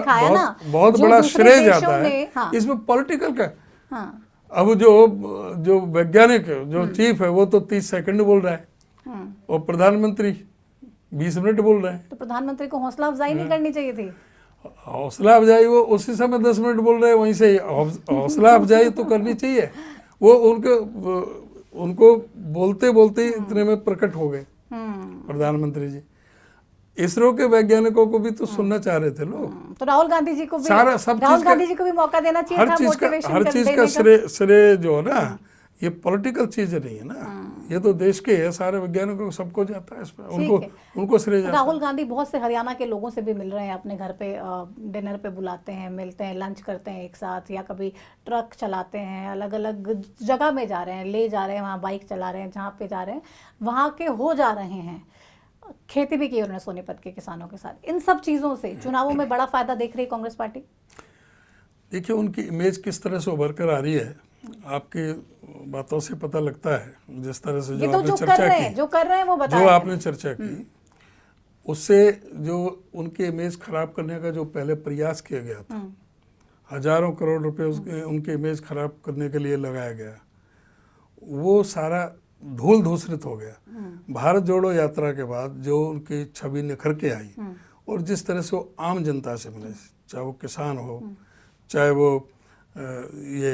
बहुत बड़ा श्रेय जाता है। हाँ। इसमें पॉलिटिकल का। हाँ। अब जो वैज्ञानिक जो चीफ है वो तो 30 सेकंड बोल रहा है, और प्रधानमंत्री 20 मिनट बोल रहे हैं। तो प्रधानमंत्री को हौसला अफजाई नहीं करनी चाहिए थी? हौसला अफजाई वो उसी समय 10 मिनट बोल रहे हैं, वहीं से हौसला अफजाई तो करनी चाहिए। वो उनको बोलते बोलते इतने में प्रकट हो गए प्रधानमंत्री जी। इसरो के वैज्ञानिकों को भी तो सुनना चाह रहे थे लोग। तो राहुल गांधी जी को भी सारा सब राहुल चीज का गांधी जी को भी मौका देना चाहिए था, मोटिवेशन हर चीज का श्रेय जो है ना, ये पॉलिटिकल चीज नहीं है ना, ये तो देश के है, सारे वैज्ञानिकों को सबको जाता है इसमें, उनको श्रेय जाता है। राहुल गांधी बहुत से हरियाणा के लोगों से भी मिल रहे हैं, अपने घर पे डिनर पे बुलाते हैं, मिलते हैं, लंच करते हैं एक साथ, या कभी ट्रक चलाते हैं, अलग अलग जगह में जा रहे हैं, ले जा रहे हैं, वहाँ बाइक चला रहे हैं, जहाँ पे जा रहे हैं वहाँ के हो जा रहे हैं। खेती भी की उन्होंने सोनीपत के किसानों के साथ। इन सब चीज़ों से चुनावों में बड़ा फायदा देख रही है कांग्रेस पार्टी। देखिए उनकी इमेज किस तरह से उभर कर आ रही है, आपकी बातों से पता लगता है, जिस तरह से जो आपने चर्चा की, जो कर रहे हैं वो बताएं, जो आपने चर्चा की, उससे जो उनकी इमेज खराब करने का जो पहले प्रयास किया गया था, हजारों करोड़ रुपए उनकी इमेज खराब करने के लिए लगाया गया, वो सारा धूल धूसरित हो गया। भारत जोड़ो यात्रा के बाद जो उनकी छवि निखर के आई, और जिस तरह से वो आम जनता से मिले, चाहे वो किसान हो, चाहे वो ये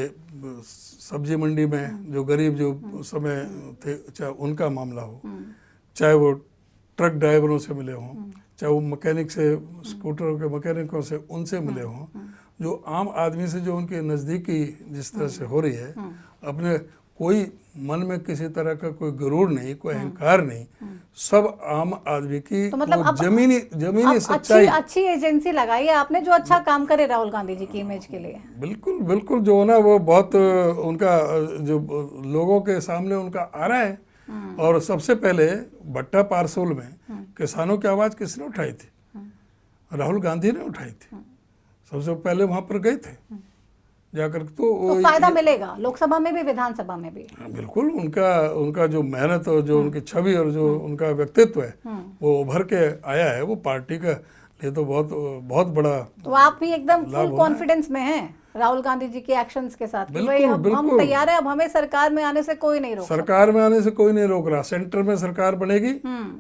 सब्जी मंडी में जो गरीब जो उस समय थे, चाहे उनका मामला हो, चाहे वो ट्रक ड्राइवरों से मिले हों, चाहे वो मैकेनिक से, स्कूटरों के मैकेनिकों से, उनसे मिले हों, जो आम आदमी से जो उनके नज़दीकी जिस तरह से हो रही है, अपने कोई मन में किसी तरह का कोई गरूर नहीं, कोई अहंकार नहीं, सब आम आदमी की तो मतलब जमीनी सच्चाई। अच्छी एजेंसी लगाई है आपने जो अच्छा काम करे राहुल गांधी जी की इमेज के लिए। बिल्कुल बिल्कुल, जो है ना वो बहुत उनका जो लोगों के सामने उनका आ रहा है। और सबसे पहले भट्टा पारसोल में किसानों की आवाज़ किसने उठाई थी? राहुल गांधी ने उठाई थी, सबसे पहले वहाँ पर गए थे जाकर। तो फायदा मिलेगा लोकसभा में भी, विधानसभा में भी। बिल्कुल, उनका जो मेहनत और जो उनकी छवि और जो उनका व्यक्तित्व है वो उभर के आया है, वो पार्टी का लिए तो बहुत बड़ा। तो आप भी एकदम फुल कॉन्फिडेंस में हैं राहुल गांधी जी के एक्शंस के साथ? बिल्कुल, हम तैयार हैं, अब हमें सरकार में आने से कोई नहीं रोक सरकार में आने से कोई नहीं रोक रहा। सेंटर में सरकार बनेगी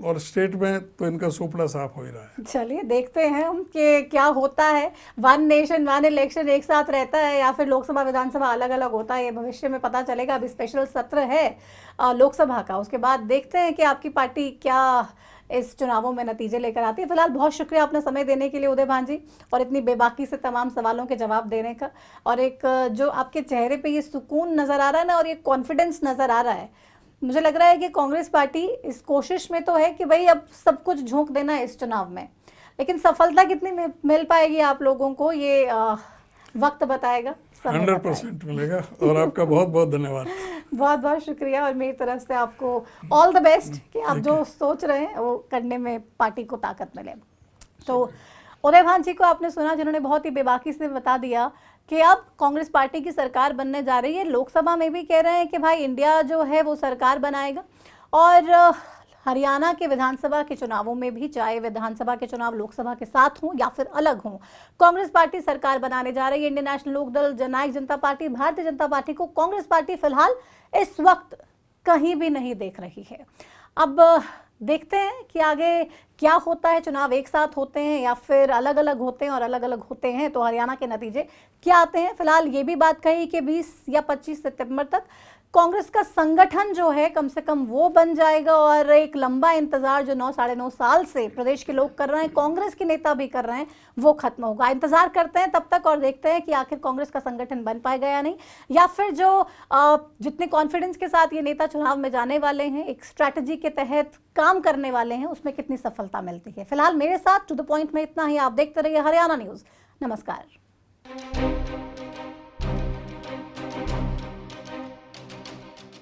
और स्टेट में तो इनका सुपड़ा साफ हो ही रहा है। चलिए देखते हैं हम कि क्या होता है। वन नेशन वन इलेक्शन एक साथ रहता है या फिर लोकसभा विधानसभा अलग अलग होता है, ये भविष्य में पता चलेगा। अभी स्पेशल सत्र है लोकसभा का, उसके बाद देखते हैं कि आपकी पार्टी क्या इस चुनावों में नतीजे लेकर आती है। फिलहाल बहुत शुक्रिया अपना समय देने के लिए उदय भान जी, और इतनी बेबाकी से तमाम सवालों के जवाब देने का, और एक जो आपके चेहरे पे ये सुकून नज़र आ रहा है ना, और ये कॉन्फिडेंस नज़र आ रहा है, मुझे लग रहा है कि कांग्रेस पार्टी इस कोशिश में तो है कि भाई अब सब कुछ झोंक देना है इस चुनाव में, लेकिन सफलता कितनी मिल पाएगी आप लोगों को ये वक्त बताएगा, 100% मिलेगा। और आपका बहुत बहुत धन्यवाद। बहुत बहुत शुक्रिया, और मेरी तरफ से आपको ऑल द बेस्ट कि आप जो सोच रहे हैं वो करने में पार्टी को ताकत मिले। तो उदय भान जी को आपने सुना, जिन्होंने बहुत ही बेबाकी से बता दिया कि अब कांग्रेस पार्टी की सरकार बनने जा रही है। लोकसभा में भी कह रहे हैं कि भाई इंडिया जो है वो सरकार बनाएगा, और हरियाणा के विधानसभा के चुनावों में भी, चाहे विधानसभा के चुनाव लोकसभा के साथ हों या फिर अलग हों, कांग्रेस पार्टी सरकार बनाने जा रही है। इंडियन नेशनल लोकदल, जननायक जनता पार्टी, भारतीय जनता पार्टी को कांग्रेस पार्टी फिलहाल इस वक्त कहीं भी नहीं देख रही है। अब देखते हैं कि आगे क्या होता है। चुनाव एक साथ होते हैं या फिर अलग अलग होते हैं, और अलग अलग होते हैं तो हरियाणा के नतीजे क्या आते हैं। फिलहाल ये भी बात कही कि 20 या 25 सितंबर तक कांग्रेस का संगठन जो है कम से कम वो बन जाएगा, और एक लंबा इंतजार जो 9 साढ़े 9 साल से प्रदेश के लोग कर रहे हैं, कांग्रेस के नेता भी कर रहे हैं, वो खत्म होगा। इंतजार करते हैं तब तक और देखते हैं कि आखिर कांग्रेस का संगठन बन पाएगा या नहीं, या फिर जो जितने कॉन्फिडेंस के साथ ये नेता चुनाव में जाने वाले हैं, एक स्ट्रैटेजी के तहत काम करने वाले हैं, उसमें कितनी सफलता मिलती है। फिलहाल मेरे साथ टू द पॉइंट में इतना ही। आप देखते रहिए हरियाणा न्यूज। नमस्कार।